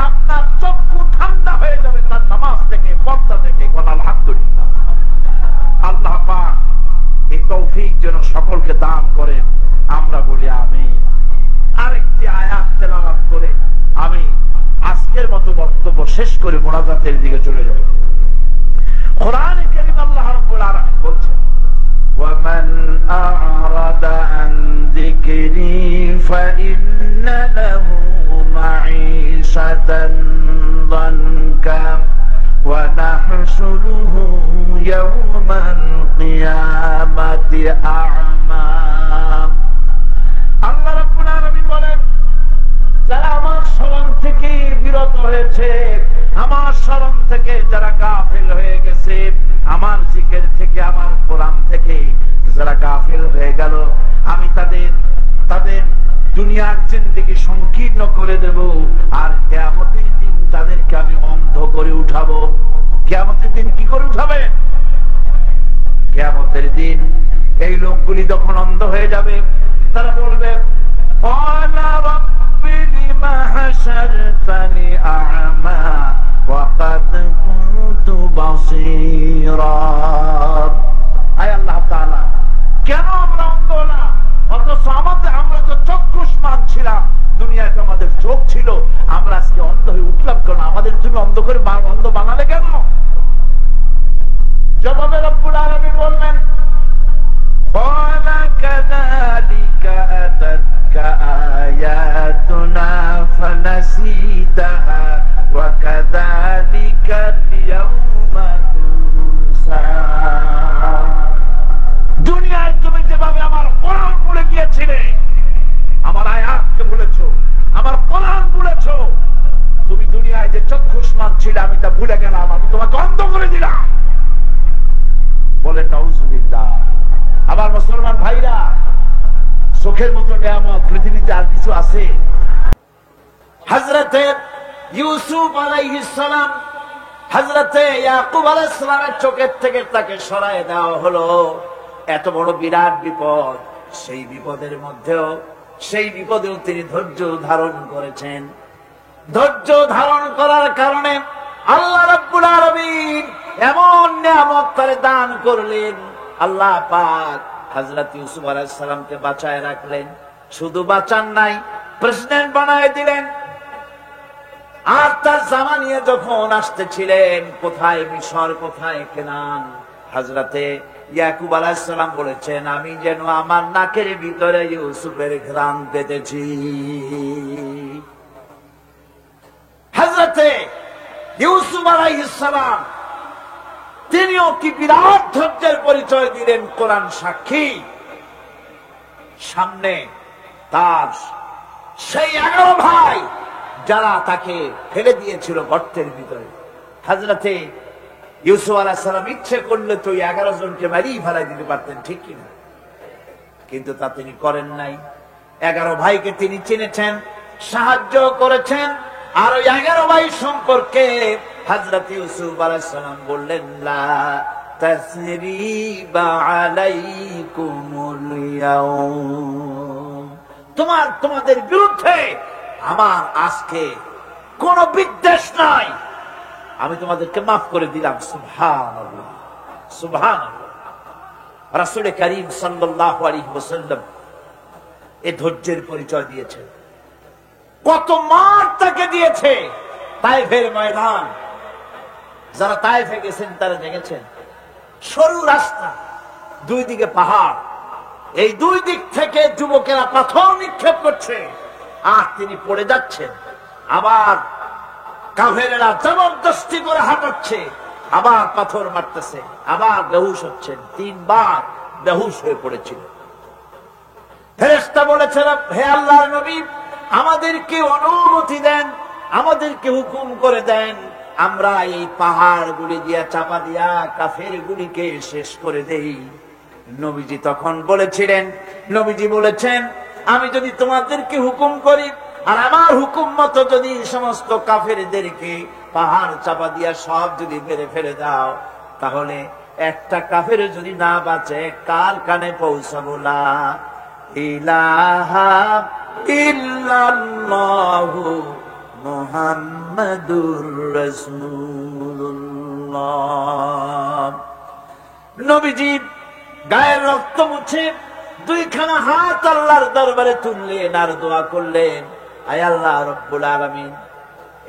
আপনার চক্ষু ঠান্ডা হয়ে যাবে তার নামাজ থেকে, পর্দা থেকে। আলহামদুলিল্লাহ। আল্লাহ পাক এই তৌফিক যেন সকলকে দান করেন, আমরা বলি আমিন। আরেকটি আয়াত তেলাওয়াত করে আমি আজকের মতো বক্তব্য শেষ করে মোনাজাতের দিকে চলে যাব। কোরআনে কারীম আল্লাহ রাব্বুল আলামিন বলছেন, وَمَنْ أَعْرَضَ عَنْ ذِكْرِي فَإِنَّ لَهُ مَعِيشَةً ضَنكًا وَنَحْشُرُهُ يَوْمَ الْقِيَامَةِ أَعْمَى। আল্লাহ রাব্বুল আলামিন বলেন, যারা আমার স্মরণ থেকে বিরত হয়েছে, আমার স্মরণ থেকে যারা গাফিল হয়ে গেছে, আমার জিকির থেকে, আমার কোরআন থেকে যারা গাফিল হয়ে গেল, আমি তাদের দুনিয়ার জিন্দেগি সংকীর্ণ করে দেব। আর কিয়ামতের দিন তাদেরকে আমি অন্ধ করে উঠাবো। কিয়ামতের দিন কি করে উঠাবে? কিয়ামতের দিন এই লোকগুলি যখন অন্ধ হয়ে যাবে, তারা বলবে, لما حشرتني أعمى وقد كنت بصيرا। আয় আল্লাহ তাআলা, কেন আমরা অন্ধ হলাম? অথচ আমরা তো চক্ষুষ্মান ছিলাম, দুনিয়াতে আমাদের চোখ ছিল, আমরা আজকে অন্ধ হয়ে উঠলাম কেন? আমাদের তুমি অন্ধ করে অন্ধ বানালে কেন? জবাবে রব্বুল আলামিন বললেন, قال كذلك أتتك آياتنا فنسيتها وكذلك اليوم تنسى। দুনিয়ায় তুমি যেভাবে আমার কোরআন ভুলে গিয়েছিলে, আমার আয়াতকে ভুলেছো, আমার কোরআন ভুলেছো, তুমি দুনিয়ায় যে চক্ষুষ্মান ছিলে আমি তা ভুলে গেলাম, আমি তোমাকে অন্ধ করে দিলাম। বলেন নাউজুবিল্লাহ। আমার মুসলমান ভাইরা, চোখের মতো নিয়ামত পৃথিবীতে আর কিছু আছে? হযরতে ইউসুফ আলাইহিস সালাম, হযরতে ইয়াকুব আলাইহিস সালামের চোখের থেকে তাকে সরায় দেওয়া হলো। এত বড় বিরাট বিপদ, সেই বিপদেও তিনি ধৈর্য ধারণ করেছেন। ধৈর্য ধারণ করার কারণে আল্লাহ রাব্বুল আলামিন এমন নিয়ামত তারে দান করলেন। আল্লাহ পাক হযরত ইউসুফ আলাইহিস সালামকে বাঁচায় রাখলেন। শুধু বাঁচান নাই, প্রেসিডেন্ট বানায় দিলেন। আর তার জামা নিয়ে যখন আসতেছিলেন, কোথায় মিশর, কোথায় কেনান, হযরতে ইয়াকুব আলাইহিস সালাম বলেছেন, আমি যেন আমার নাকের ভিতরে ইউসুফের ঘ্রাণ পেতেছি। হযরতে ইউসুফ আলাইহিস সালাম তিনিও কি বিরাট ধৈর্যের পরিচয় দিলেন, কোরআন সাক্ষী। সামনে তার সেই 11 ভাই যারা তাকে ফেলে দিয়েছিল গর্তের ভিতরে। হযরতে ইউসুফ আলাইহিস সালাম ইচ্ছে করলে তো 11 জনকে মারিয়ে ফেলাই দিতে পারতেন, ঠিক কিনা? কিন্তু তা তিনি করেন নাই। 11 ভাইকে তিনি চিনেছেন, সাহায্য করেছেন। আর ওই 11 ভাই সম্পর্কে হযরত ইউসুফ আলাইহিস সালাম বললেন, লা তাসরিবা আলাইকুমুল ইয়াউম, তোমাদের বিরুদ্ধে আমার আজকে কোন বিদ্বেষ নাই, আমি তোমাদেরকে মাফ করে দিলাম। সুবহানাল্লাহ, সুবহানাল্লাহ। রাসূল করিম সাল্লাল্লাহু আলাইহি ওয়াসাল্লাম এই ধৈর্যের পরিচয় দিয়েছেন। কত মার তাকে দিয়েছে তায়েফের ময়দান। যারা তায়েফে গেছেন তারা দেখেছেন সরু রাস্তা, দুই দিকে পাহাড়, এই দুই দিক থেকে যুবকেরা পাথর নিক্ষেপ করছে আর তিনি পড়ে যাচ্ছেন। আবার কাফেরেরা জবরদস্তি করে হাঁটাচ্ছে, আবার পাথর মারতেছে, আবার বেহুশ হচ্ছেন। 3 বার বেহুশ হয়ে পড়েছিল। ফেরেশতা বলেছেন, হে আল্লাহর নবী, আমাদেরকে অনুমতি দেন, আমাদেরকে হুকুম করে দেন, আমরা এই পাহাড় গুলি দিয়া চাপা দিয়া কাফের গুলিকে শেষ করে দেই। নবীজি তখন বলেছিলেন, নবীজি বলেছেন, আমি যদি তোমাদেরকে হুকুম করি আর আমার হুকুম মতো যদি সমস্ত কাফেরদেরকে পাহাড় চাপা দিয়া সব যদি মেরে ফেলে দাও, তাহলে একটা কাফের যদি না বাঁচে কার কানে পৌঁছাবো? লা ইলাহা ইল্লাল্লাহু মুহাম্মাদুর রাসূলুল্লাহ। নবীজি গায়ের রক্ত মুছে 2খানা হাত আল্লাহর দরবারে তুললেন আর দোয়া করলেন, আয় আল্লাহ রব্বুল আলামিন,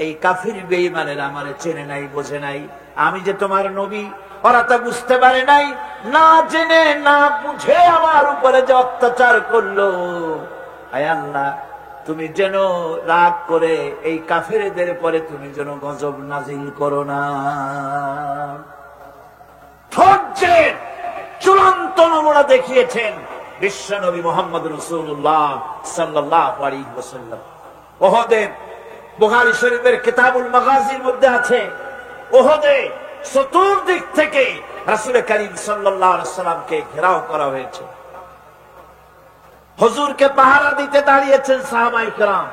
এই কাফির বেঈমানের আমারে চেনে নাই, বোঝে নাই, আমি যে তোমার নবী ওরা তা বুঝতে পারে নাই, না জেনে না বুঝে আমার উপরে যে অত্যাচার করলো, আয় আল্লাহ তুমি যেন রাগ করে এই কাফিরদের পরে তুমি যেন গজব নাজিল করো না। ধৈর্যের চূড়ান্ত নমুনা দেখিয়েছেন বিশ্বনবী মুহাম্মদ রাসূলুল্লাহ সাল্লাল্লাহু আলাইহি ওয়াসাল্লাম। উহুদের বুখারী শরীফের কিতাবুল মাগাজির মধ্যে আছে, উহুদে চতুর্দিক থেকে রাসূল করিম সাল্লাল্লাহু আলাইহি ওয়াসাল্লামকে ঘেরাও করা হয়েছে। হুজুরকে পাহারা দিতে দাঁড়িয়েছেন সাহাবায়ে কেরাম,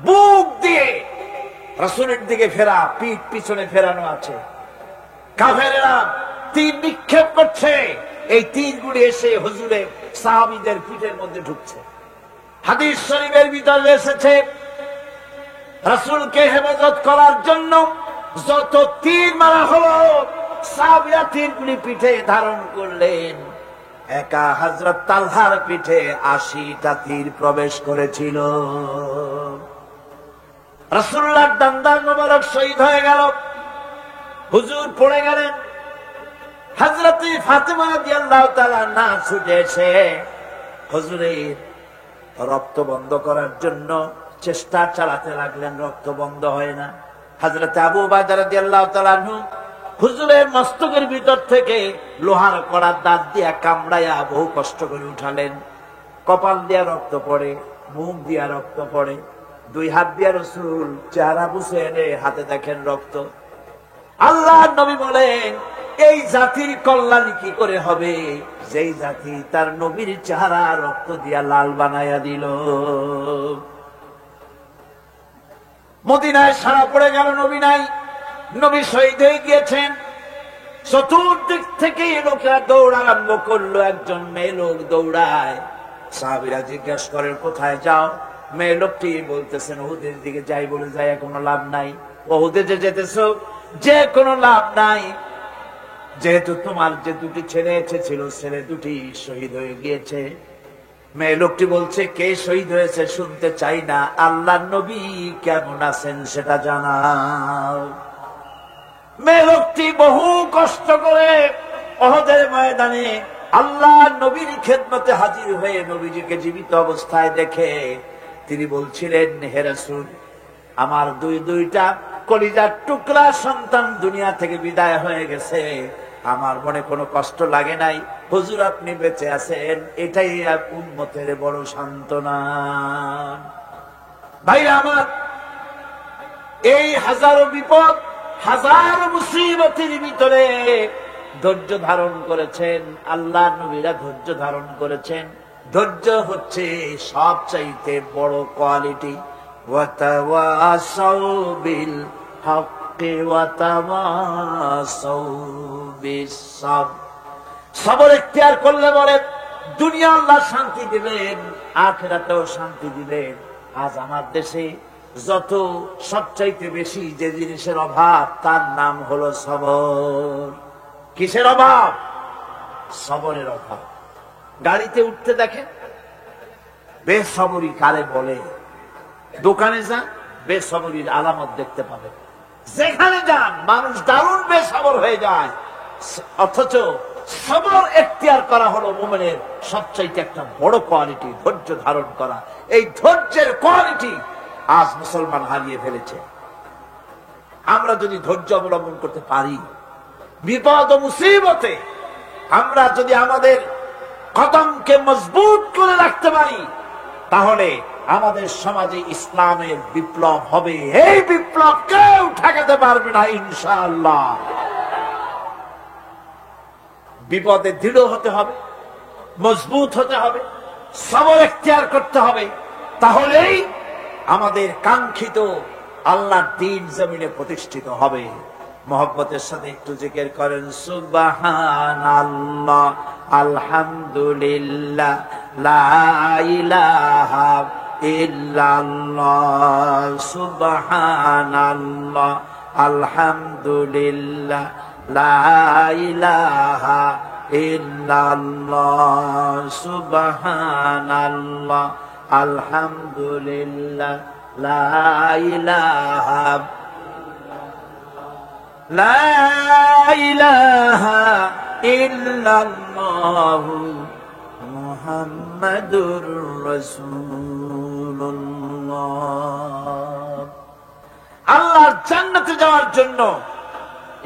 বুক দিয়ে রাসূলের দিকে ফেরা, পিঠ পিছনে ফেরানো আছে। কাফেরেরা তীর নিক্ষেপ করছে, এই তীরগুলি এসে হুজুরের সাহাবীদের পিঠের মধ্যে ঢুকছে। হাদিস শরীফের ভিতরে এসেছে, রাসূলকে হেফাজত করার জন্য যত তীর মারা হলো, সাহাবীরা তীরগুলি পিঠে ধারণ করলেন। একা হযরত তালহার পিঠে 80টা তীর প্রবেশ করেছিল। রাসূলুল্লাহর দান্দার মোবারক শহীদ হয়ে গেল, হুজুর পড়ে গেলেন। হযরত ফাতেমা রাদিয়াল্লাহু তাআলা না ছুটে এসে হুজুরের রক্ত বন্ধ করার জন্য চেষ্টা চালাতে লাগলেন, রক্ত বন্ধ হয় না। হযরত আবু উবাইদা রাদিয়াল্লাহু তাআলা হুজুরের মস্তকের ভিতর থেকে লোহার কড়ার দাঁত দিয়া কামড়াইয়া বহু কষ্ট করে উঠালেন। কপাল দিয়া রক্ত পড়ে, মুখ দিয়া রক্ত পড়ে, 2 হাত দিয়া রাসূল চেহারা বুঝে এনে হাতে দেখেন রক্ত। আল্লাহর নবী বলেন, এই জাতির কল্যাণ কি করে হবে যেই জাতি তার নবীর চেহারা রক্ত দিয়া লাল বানাইয়া দিল। মদিনায় সারা পড়ে গেল, নবী নাই, নবী শহীদ হয়ে গিয়েছেন। চতুর্দিক থেকে লোকেরা দৌড় আরম্ভ করলো, একজন মেয়ে লোক দৌড়ায়। সাহাবীরা জিজ্ঞাসা করেন, কোথায় যাও? মেয়ে লোকটি বলতেছেন, উহুদের দিকে যাই। বলে যায়, কোনো লাভ নাই, উহুদে যে যেতেছ যে কোনো লাভ নাই, যেহেতু তোমার যে 2টি ছেলে এসেছিল, ছেলে 2টি শহীদ হয়ে গিয়েছে। মেয়ে লোকটি বলছে, কে শহীদ হয়েছে শুনতে চাই না, আল্লাহর নবী কেমন আছেন সেটা জানাও। মেয়ে লোকটি বহু কষ্ট করে উহুদের ময়দানে আল্লাহর নবীর খেদমতে হাজির হয়ে নবীজিকে জীবিত অবস্থায় দেখে তিনি বলছিলেন, হে রাসূল, আমার দুইটা কলিজার টুকরা সন্তান দুনিয়া থেকে বিদায় হয়ে গেছে, আমার মনে কোনো কষ্ট লাগে নাই। হুজুর আপনি বেঁচে আছেন, এটাই উম্মতের বড় সান্ত্বনা। ভাইরা আমার, এই হাজারো বিপদ হাজার মুসিবতের ভিতরে ধৈর্য ধারণ করেছেন। আল্লাহ নবীরা ধৈর্য ধারণ করেছেন। ধৈর্য হচ্ছে সবচাইতে বড় কোয়ালিটি। ওয়াতাওয়াসাউ বিল হক্কি ওয়াতাওয়াসাউ বিস সাবর। সবর ইখতিয়ার করলে বলে দুনিয়া আল্লাহ শান্তি দিবেন, আখিরাতেও শান্তি দিবেন। আজ আমার দেশে যত সবচাইতে বেশি যে জিনিসের অভাব, তার নাম হলো সবর। কিসের অভাব? সবরের অভাব। গাড়িতে উঠতে দেখেন বেসবরি কারে বলে, দোকানে যান বেসবরির আলামত দেখতে পাবেন, যেখানে যান মানুষ দারুণ বেসবর হয়ে যায়। অথচ সবর ইখতিয়ার করা হলো মুমিনের সবচাইতে একটা বড় কোয়ালিটি, ধৈর্য ধারণ করা। এই ধৈর্যের কোয়ালিটি আজ মুসলমান হারিয়ে ফেলেছে। আমরা যদি ধৈর্য অবলম্বন করতে পারি, বিপদ ও মুসিবতে আমরা যদি আমাদের কদমকে মজবুত করে রাখতে পারি, তাহলে আমাদের সমাজে ইসলামের বিপ্লব হবে। এই বিপ্লব কেউ ঠেকাতে পারবে না ইনশাআল্লাহ। বিপদে দৃঢ় হতে হবে, মজবুত হতে হবে, সবর ইখতিয়ার করতে হবে, তাহলেই আমাদের কাঙ্ক্ষিত আল্লাহর দ্বীন জমিনে প্রতিষ্ঠিত হবে। মহব্বতের সাথে একটু জিকির করেন সুবহানাল্লাহ, আলহামদুলিল্লাহ, লা ইলাহা ইল্লাল্লাহ। সুবহানাল্লাহ, আলহামদুলিল্লাহ, লা ইলাহা ইল্লাল্লাহ। সুবহানাল্লাহ, আলহামদুলিল্লাহ, লা ইলাহা ইল্লাল্লাহ, মুহাম্মাদুর রাসূলুল্লাহ। আল্লাহর জান্নাতে যাওয়ার জন্য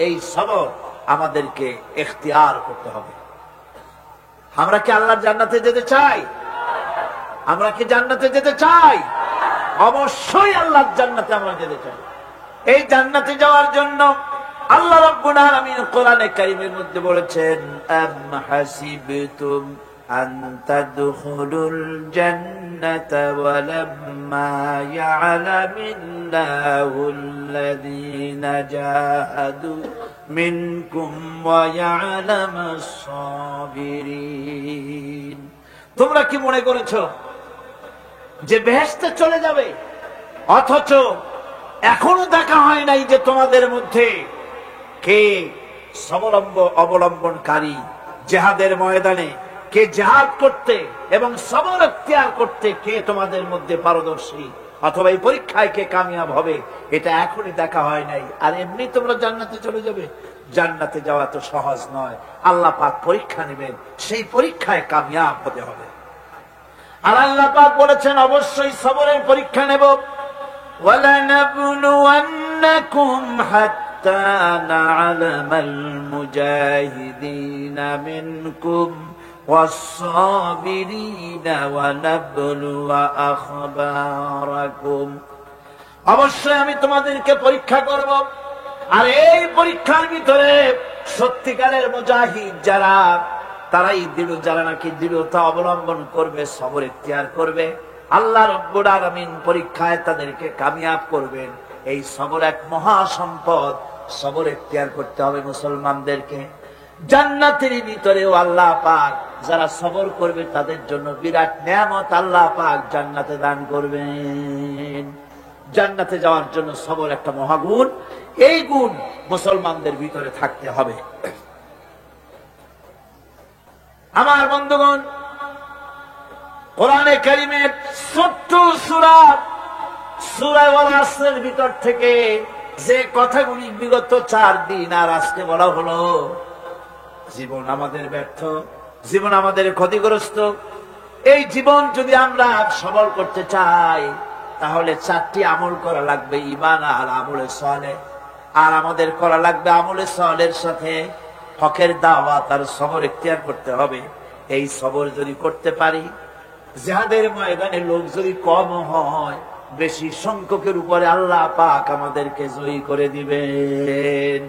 এই সবর আমাদেরকে ইখতিয়ার করতে হবে। আমরা কি আল্লাহর জান্নাতে যেতে চাই? আমরা কি জান্নাতে যেতে চাই? অবশ্যই আল্লাহর জান্নাতে আমরা যেতে চাই। এই জান্নাতে যাওয়ার জন্য আল্লাহ রাব্বুল আলামিন কোরআনে কারীমের মধ্যে বলেছেন, আম হাসিবতুম আন তাদখুলুল জান্নাতা ওয়া লাম্মা ইয়া'লামিল্লাহুল্লাযীনা জাহাদু মিনকুম ওয়া ইয়া'লামাস সাবিরিন। তোমরা কি মনে করেছো যে বেহেশতে চলে যাবে, অথচ এখনো দেখা হয় নাই যে তোমাদের মধ্যে কে সবর অবলম্বনকারী, জিহাদের ময়দানে কে জিহাদ করতে এবং সবর ইখতিয়ার করতে কে তোমাদের মধ্যে পারদর্শী, অথবা এই পরীক্ষায় কে কামিয়াব হবে, এটা এখনই দেখা হয় নাই। আর এমনি তোমরা জান্নাতে চলে যাবে? জান্নাতে যাওয়া তো সহজ নয়। আল্লাহ পাক পরীক্ষা নেবেন, সেই পরীক্ষায় কামিয়াব হতে হবে। আর আল্লাহ পাক বলেছেন অবশ্যই সবরের পরীক্ষা নেব। وَلَنَبْلُوَنَّكُمْ حَتَّى نَعْلَمَ الْمُجَاهِدِينَ مِنْكُمْ وَالصَّابِرِينَ وَنَبْلُوَ أَخْبَارَكُمْ। অবশ্যই আমি তোমাদেরকে পরীক্ষা করব। আর এই পরীক্ষার ভিতরে সত্যিকারের মুজাহিদ যারা, তারাই দৃঢ়, যারা নাকি দৃঢ়তা অবলম্বন করবে, সবর ইখতিয়ার করবে, আল্লাহ রাব্বুল আলামিন পরীক্ষায় তাদেরকে কামিয়াব করবেন। এই সবর এক মহা সম্পদ। সবর ইখতিয়ার করতে হবে মুসলমানদেরকে। জান্নাতের ভিতরেও আল্লাহ পাক যারা সবর করবে তাদের জন্য বিরাট নেয়ামত আল্লাহ পাক জান্নাতে দান করবেন। জান্নাতে যাওয়ার জন্য সবর একটা মহাগুণ। এই গুণ মুসলমানদের ভিতরে থাকতে হবে। আমার বন্ধুগণ, কোরআনে কারীমের ছোট্ট সূরা ওয়াল আসরের ভিতর থেকে যে কথাগুলি বিগত 4 দিন আর আজকে বলা হলো, জীবন আমাদের ব্যর্থ, জীবন আমাদের ক্ষতিগ্রস্ত। এই জীবন যদি আমরা সবল করতে চাই, তাহলে 4টি আমল করা লাগবে, ঈমান আর আমলে সালেহ। আর আমাদের করা লাগবে আমলে সালেহের সাথে হকের দাওয়াত আর সবর ইখতিয়ার করতে হবে। এই সবর যদি করতে পারি, জিহাদের ময়দানে লোক যদি কম হয়, বেশি সংখ্যকের উপরে আল্লাহ পাক আমাদেরকে জয়ী করে দিবেন।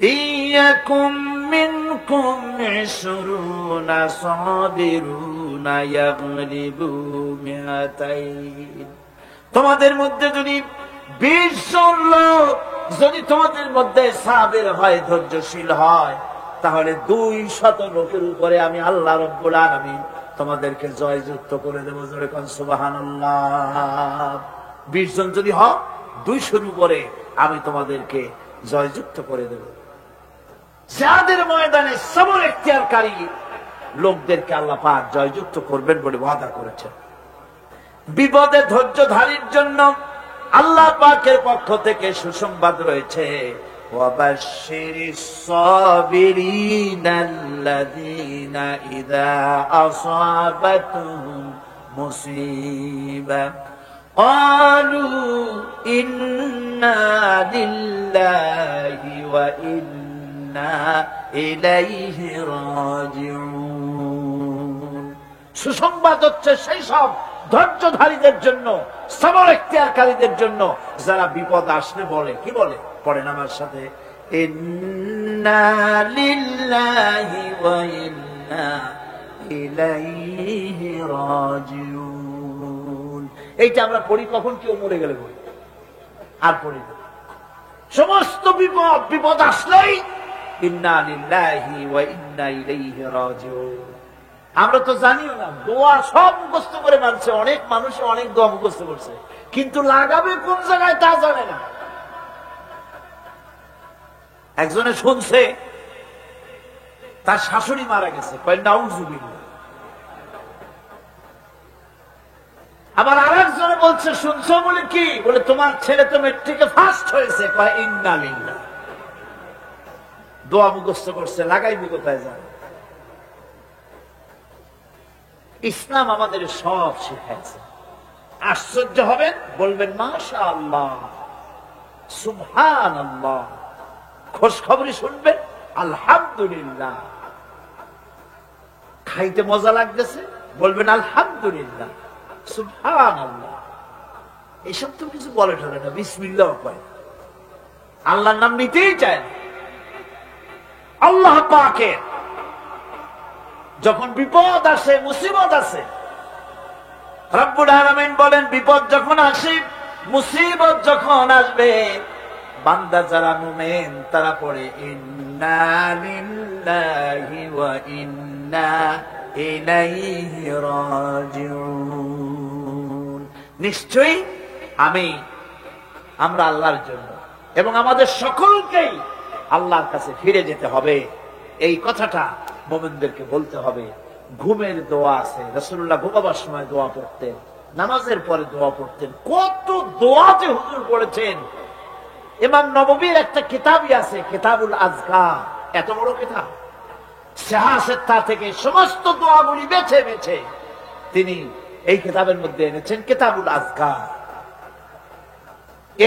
ইয়াকুম মিনকুম 20 সাবিরুনা ইয়াগলিবু মিআতাইন। তোমাদের মধ্যে যদি 20 জন লোক যদি তোমাদের মধ্যে সাবির হয়, ধৈর্যশীল হয়, তাহলে 200 লোকের উপরে আমি আল্লাহ রাব্বুল আলামিন তোমাদেরকে জয়যুক্ত করে দেব। জোরে কোন সুবহানাল্লাহ। 20 জন যদি হয় 200 উপরে আমি তোমাদেরকে জয়যুক্ত করে দেব। যাদের ময়দানে সবর এখতিয়ারকারী লোকদেরকে আল্লাহ পাক জয়যুক্ত করবেন বলে ওয়াদা করেছেন। বিপদে ধৈর্যধারীর জন্য আল্লাহ পাকের পক্ষ থেকে সুসংবাদ রয়েছে। ওয়াবাশশিরিস সাবিরিনাল্লাযীনা ইযা আসাবাতুহুম মুসিবা ক্বালু ইন্না লিল্লাহি ওয়া ইন্না ইলাইহি রাজিউন। সুসংবাদ হচ্ছে সেই সব ধৈর্যধারীদের জন্য, সবর এখতিয়ারকারীদের জন্য যারা বিপদ আসলে বলে, কি বলে? পড়েন আমার সাথে, ইন্না লিল্লাহি ওয়া ইন্না ইলাইহি রাজিউন। এইটা আমরা পড়ি কখন? কেউ মরে গেলে বলি, আর পড়ি না। সমস্ত বিপদ আসলেই ইন্না লিল্লাহি ওয়া ইন্না ইলাইহি রাজিউন। আমরা তো জানিও না, দোয়া সব মুখস্থ করে মানছে, অনেক মানুষ অনেক দোয়া মুখস্থ করছে, কিন্তু লাগাবে কোন জায়গায় তা জানে না। একজনে শুনছে তার শাশুড়ি মারা গেছে, কয় নাউজুবিল্লাহ। আবার আরেকজনে বলছে শুনছো বলে কি, বলে তোমার ছেলে তো মেট্রিকে ফার্স্ট হয়েছে, কয় ইন্না লিল্লাহ। দোয়া মুখস্থ করছে, লাগাইবি কোথায় জানে। ইসলাম আমাদের সব শিখাইছে। আশ্চর্য হবেন, বলবেন মাশাআল্লাহ, সুবহানাল্লাহ। খোঁজ খবরই শুনবেন, আলহামদুলিল্লাহ। খাইতে মজা লাগতেছে, বলবেন আলহামদুলিল্লাহ, সুবহানাল্লাহ। এসব তো কিছু বলে ঠলে না, বিসমিল্লাহ কয়, আল্লাহর নাম নিতেই চায় না। আল্লাহ পাকের যখন বিপদ আসে, মুসিবত আসে, রব্বুল আলামিন বলেন বিপদ যখন আসে, মুসিবত যখন আসবে, বান্দা যারা মুমিন তারা পড়ে ইন্না লিল্লাহি ওয়া ইন্না ইলাইহি রাজিউন। নিশ্চয়ই আমরা আল্লাহর জন্য এবং আমাদের সকলকেই আল্লাহর কাছে ফিরে যেতে হবে, এই কথাটা মুমিনদেরকে বলতে হবে। ঘুমের দোয়া আছে, রাসূলুল্লাহ ঘুমাবার সময় দোয়া পড়তেন, নামাজের পরে দোয়া পড়তেন। কত দোয়াতে হুজুর পড়েছেন। ইমাম নববীর একটা কিতাবই আছে, কিতাবুল আযকার, এত বড় কিতাব। সিহাসেত্তা থেকে সমস্ত দোয়াগুলি বেছে বেছে তিনি এই কিতাবের মধ্যে এনেছেন, কিতাবুল আযকার।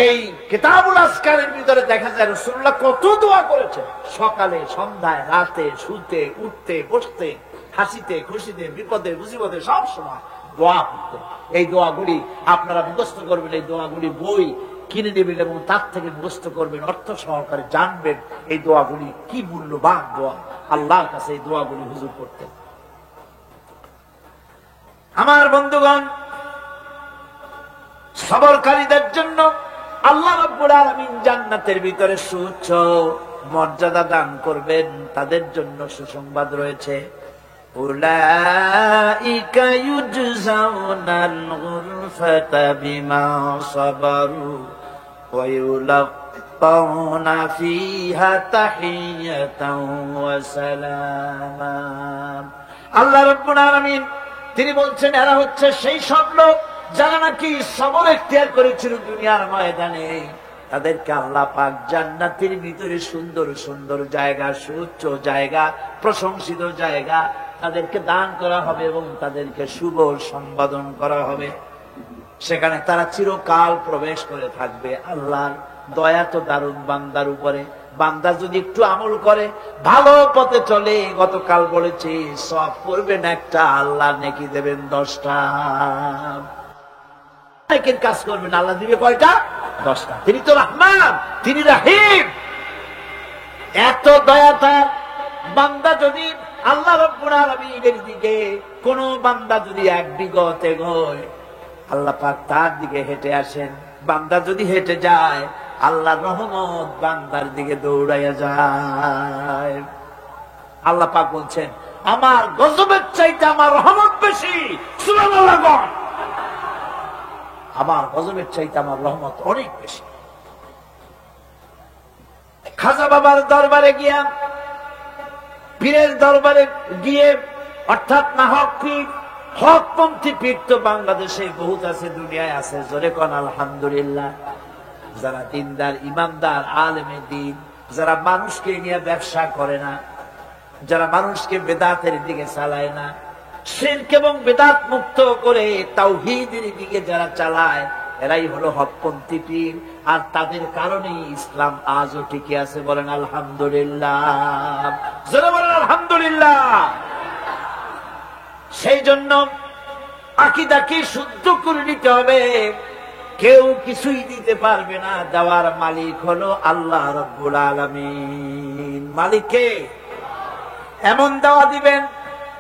এই কিতাবুল আযকারের ভিতরে দেখা যায় রাসূলুল্লাহ কত দোয়া করেছেন। সকালে, সন্ধ্যায়, রাতে, শুতে, উঠতে, বসতে, হাসিতে, খুশিতে, বিপদে, মুসিবতে সব সময় দোয়া করতেন। এই দোয়াগুলি আপনারা মুখস্থ করবেন, এই দোয়াগুলি বই কিনে নেবেন এবং তার থেকে মুখস্থ করবেন, অর্থ সহকারে জানবেন এই দোয়াগুলি কি মূল্যবান দোয়া। আল্লাহর কাছে এই দোয়াগুলি হুজুর করতেন। আমার বন্ধুগণ, সবরকারীদের জন্য আল্লাহ রাব্বুল আলামিন জান্নাতের ভিতরে সুউচ্চ মর্যাদা দান করবেন। তাদের জন্য সুসংবাদ রয়েছে, উলাইকা ইউজজাউনাল গুরফাতা বিমা সাবারু ওয়া ইউলাক্কাউনা ফিহা তাহিয়াতাও ওয়া সালাম। আল্লাহ রাব্বুল আলামিন তিনি বলছেন, এরা হচ্ছে সেই সব লোক যারা নাকি সবর এখতিয়ার করেছিল দুনিয়ার ময়দানে। তাদেরকে আল্লাহ পাক জান্নাতের ভিতরে সুন্দর সুন্দর জায়গা, সুউচ্চ জায়গা, প্রশংসিত জায়গা তাদেরকে দান করা হবে এবং তাদেরকে শুভ সম্বোধন করা হবে। সেখানে তারা চিরকাল প্রবেশ করে থাকবে। আল্লাহর দয়া তো দারুণ বান্দার উপরে। বান্দা যদি একটু আমল করে, ভালো পথে চলে, গতকাল বলেছি সওয়াব করবেন একটা, আল্লাহ নেকি দেবেন 10টা। নেকির কাজ করবেন, আল্লাহ দিবে কয়টা? 10টা। তিনি তো রহমান, তিনি রহিম। এত দয়া তার। বান্দা যদি আল্লাহ রাব্বুল আলামিনের দিকে কোন বান্দা যদি এক বিগত এগোয়, আল্লাহ পাক তার দিকে হেঁটে আসেন। বান্দা যদি হেঁটে যায়, আল্লাহর রহমত বান্দার দিকে দৌড়াইয়া যায়। আল্লাহ পাক বলছেন, আমার গজবের চাইতে আমার রহমত বেশি। সুবহানাল্লাহ বল। আমার গজবের চাইতে আমার রহমত অনেক বেশি। খাজা বাবার দরবারে গিয়া, পীরের দরবারে গিয়ে, অর্থাৎ না হক পীর, হকপন্থী পীর তো বাংলাদেশে বহুত আছে, দুনিয়ায় আছে। জোরে কোন আলহামদুলিল্লাহ। যারা দিনদার, ইমানদার, আলেমে দ্বীন, যারা মানুষকে নিয়ে ব্যবসা করে না, যারা মানুষকে বেদাতের দিকে চালায় না, শিরক এবং বেদাত মুক্ত করে তাওহীদের দিকে যারা চালায়, এরাই হলো হকপন্থী পীর। আর তাদের কারণেই ইসলাম আজও টিকে আছে। বলেন আলহামদুলিল্লাহ। যারা বলেন আলহামদুলিল্লাহ। সেই জন্য আকীদাকে শুদ্ধ করে নিতে হবে। কেউ কিছুই দিতে পারবে না, দেওয়ার মালিক হলো আল্লাহ রাব্বুল আলামিন। মালিককে এমন দেওয়া দিবেন,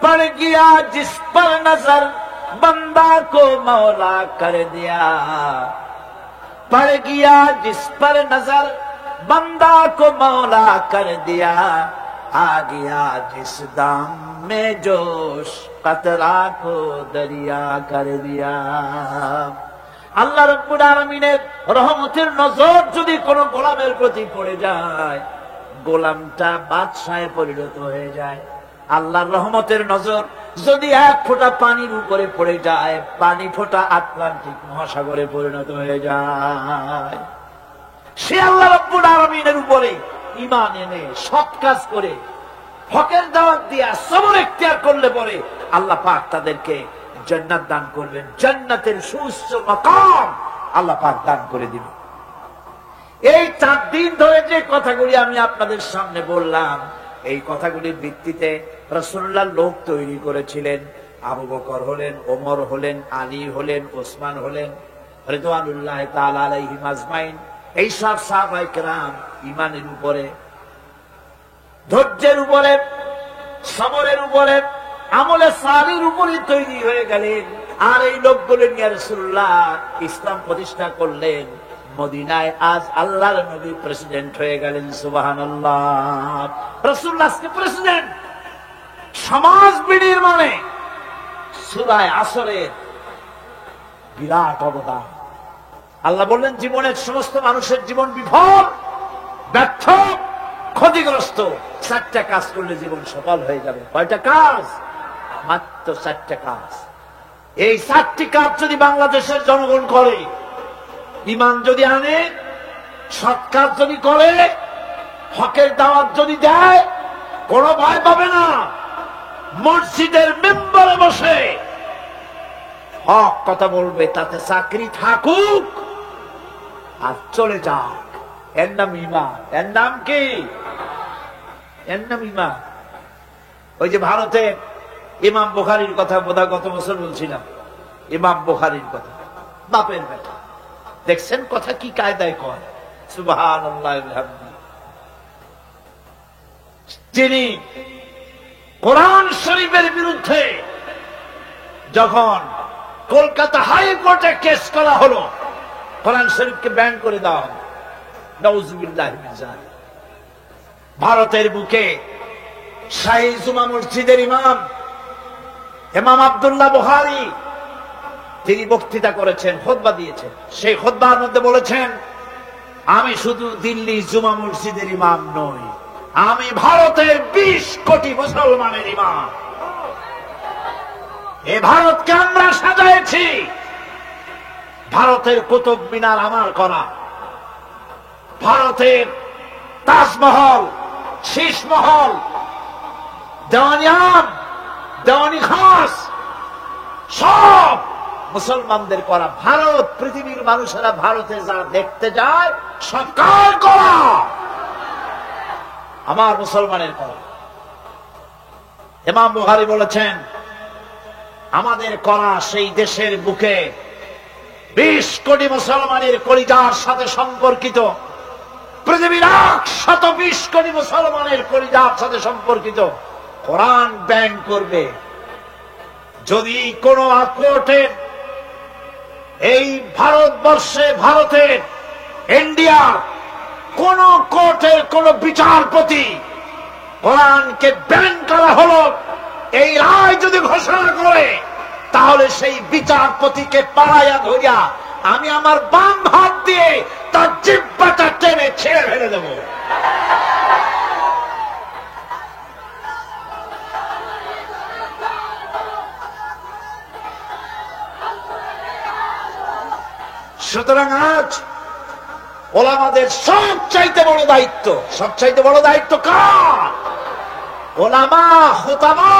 পড় গিয়া জিস পর নজর बंदा को मौला कर दिया, पड़ गया जिस पर नजर बंदा को मौला कर दिया, आ गया जिस दाम में जोश कतरा को दरिया कर दिया। আল্লাহ রাব্বুল আলামিনের রহমতের নজর যদি কোন গোলামের প্রতি পড়ে যায়, গোলামটা বাদশাহে পরিণত হয়ে যায়। আল্লাহর রহমতের নজর যদি এক ফোঁটা পানির উপরে পড়ে যায়, পানি ফোঁটা আটলান্টিক মহাসাগরে পরিণত হয়ে যায়। সে আল্লাহ রাব্বুল আলামিনের উপরে ঈমান এনে সৎ কাজ করে হকের দাওয়াত দিয়া সবর ইখতিয়ার করলে পরে আল্লাহ পাক তাদেরকে জান্নাত দান করবেন। জান্নাতের সুউচ্চ মাকাম আল্লাহ পাক দান করে দিবেন। এই 4 দিন ধরে যে কথাগুলি আমি আপনাদের সামনে বললাম, এই কথাগুলির ভিত্তিতে রাসূলুল্লাহ লোক তৈরি করেছিলেন। আবু বকর হলেন, ওমর হলেন, আলী হলেন, ওসমান হলেন, রিদওয়ানুল্লাহি তাআলা আলাইহিম আজমাইন। এই সব সাহাবায়ে কেরাম ঈমানের উপরে, ধৈর্যের উপরে, সবরের উপরে, আমলে সালিহর উপরে তৈরি হয়ে গেলেন। আর এই লোকগুলো নিয়ে রাসূলুল্লাহ ইসলাম প্রতিষ্ঠা করলেন। মদিনায় আজ আল্লাহর নবী প্রেসিডেন্ট হয়ে গেলেন। সুবহানাল্লাহ। রাসূলুল্লাহ আজকে প্রেসিডেন্ট। সমাজ বিনির্মাণে সূরা আসরের বিরাট অবদান। আল্লাহ বললেন, জীবনের সমস্ত মানুষের জীবন বিফল, ব্যর্থ, ক্ষতিগ্রস্ত। 4টা কাজ করলে জীবন সফল হয়ে যাবে। কয়টা কাজ? মাত্র 4টা কাজ। এই 4টি কাজ যদি বাংলাদেশের জনগণ করে, ঈমান যদি আনে, সৎ কাজ যদি করে, হকের দাওয়াত যদি দেয়, কোনো ভয় পাবে না। মসজিদের মেম্বারে বসে হক কথা বলবে, তাতে চাকরি থাকুক আর চলে যাক। এর নাম ঈমান। এর নাম কি? এর নাম ঈমান। ওই যে ভারতের ইমাম বুখারীর কথা বোধহয় গত বছর বলছিলাম, ইমাম বুখারীর কথা, বাপের বেটা। দেখছেন কথা কি কায়দায় কয়। সুবহানাল্লাহ। তিনি কোরআন শরীফের বিরুদ্ধে যখন কলকাতা হাইকোর্টে কেস করা হলো, কোরআন শরীফকে ব্যান করে দেওয়া হলো, নাউযুবিল্লাহি মিন যালিক। ভারতের বুকে শাহী জুমা মসজিদের ইমাম ইমাম আব্দুল্লাহ বুখারী তিনি বক্তৃতা করেছেন, খুতবা দিয়েছেন। সেই খুতবার মধ্যে বলেছেন, আমি শুধু দিল্লি জুমা মসজিদের ইমাম নই, আমি ভারতের 20 কোটি মুসলমানের ইমাম। এ ভারতকে আমরা সাজাইছি। ভারতের কুতুব মিনার আমার করা, ভারতের তাজমহল, শীষমহল, দেওয়ানি আম, দেওয়ানি খাস সব মুসলমানদের করা। ভারত, পৃথিবীর মানুষেরা ভারতে যা দেখতে যায় সব কার করা? আমার মুসলমানের করা। ইমাম বুখারী বলেছেন, আমাদের করা সেই দেশের বুকে 20 কোটি মুসলমানের কলিজার সাথে সম্পর্কিত, পৃথিবীর 120 কোটি মুসলমানের কলিজার সাথে সম্পর্কিত কোরআন ব্যান করবে। যদি কোন কোর্টের, এই ভারতবর্ষে, ভারতের, ইন্ডিয়ার কোন কোর্টের কোন বিচারপতি কোরআনকে ব্যান করা হলো, এই রায় যদি ঘোষণা করে, তাহলে সেই বিচারপতিকে পাড়াইয়া ধরিয়া আমি আমার বাম হাত দিয়ে তার জিহ্বাটা টেনে ছেড়ে ফেলে দেব। সুতরাং আজ ওলামাদের সবচাইতে বড় দায়িত্ব, সবচাইতে বড় দায়িত্ব কার? ওলামা, খুতামা,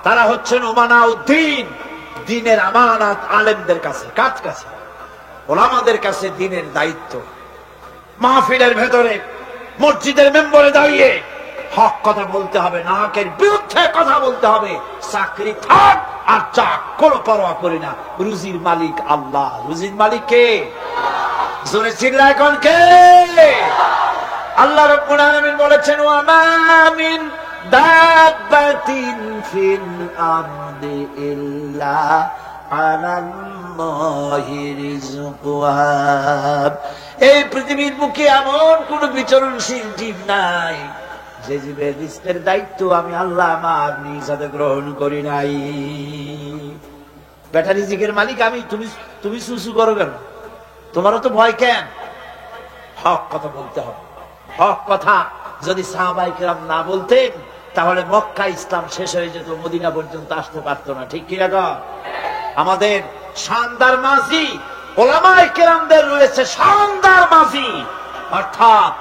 তারা হচ্ছেন উমানা উদ্দিন, দ্বীনের আমানত আলেমদের কাছে। কার কাছে? ওলামাদের কাছে দ্বীনের দায়িত্ব। মাহফিলের ভেতরে, মসজিদের মেম্বরে দাঁড়িয়ে হক কথা বলতে হবে, নাকের বিরুদ্ধে কথা বলতে হবে। চাকরি থাক আর চাক, কোনো পরোয়া করি না। রুজির মালিক আল্লাহ। রুজির মালিক কে? জোরে চিল্লা এখন কে? আল্লাহ রাব্বুল আলামিন বলেছেন, ওয়া মা মিন দাব্বাতিন ফিল আরদি ইল্লা আলাল্লাহি রিজকুহা। এই পৃথিবীর বুকে এমন কোন বিচরণশীল জীব নাই যে জীবের রিজকের দায়িত্ব আমি আল্লাহ আমার নিজ হাতে গ্রহণ করি নাই। বেটা রিজিকের মালিক আমি, তুমি সুসু করো কেন? তোমারও তো ভয় কেন? হক কথা বলতে হবে। হক কথা যদি সাহাবায়ে কেরাম না বলতেন, তাহলে মক্কা ইসলাম শেষ হয়ে যেত, মদিনা পর্যন্ত আসতে পারতো না। ঠিক কিনা গো? আমাদের শানদার মাঝি, ওলামায়ে কেরামদের রয়েছে শানদার মাঝি, অর্থাৎ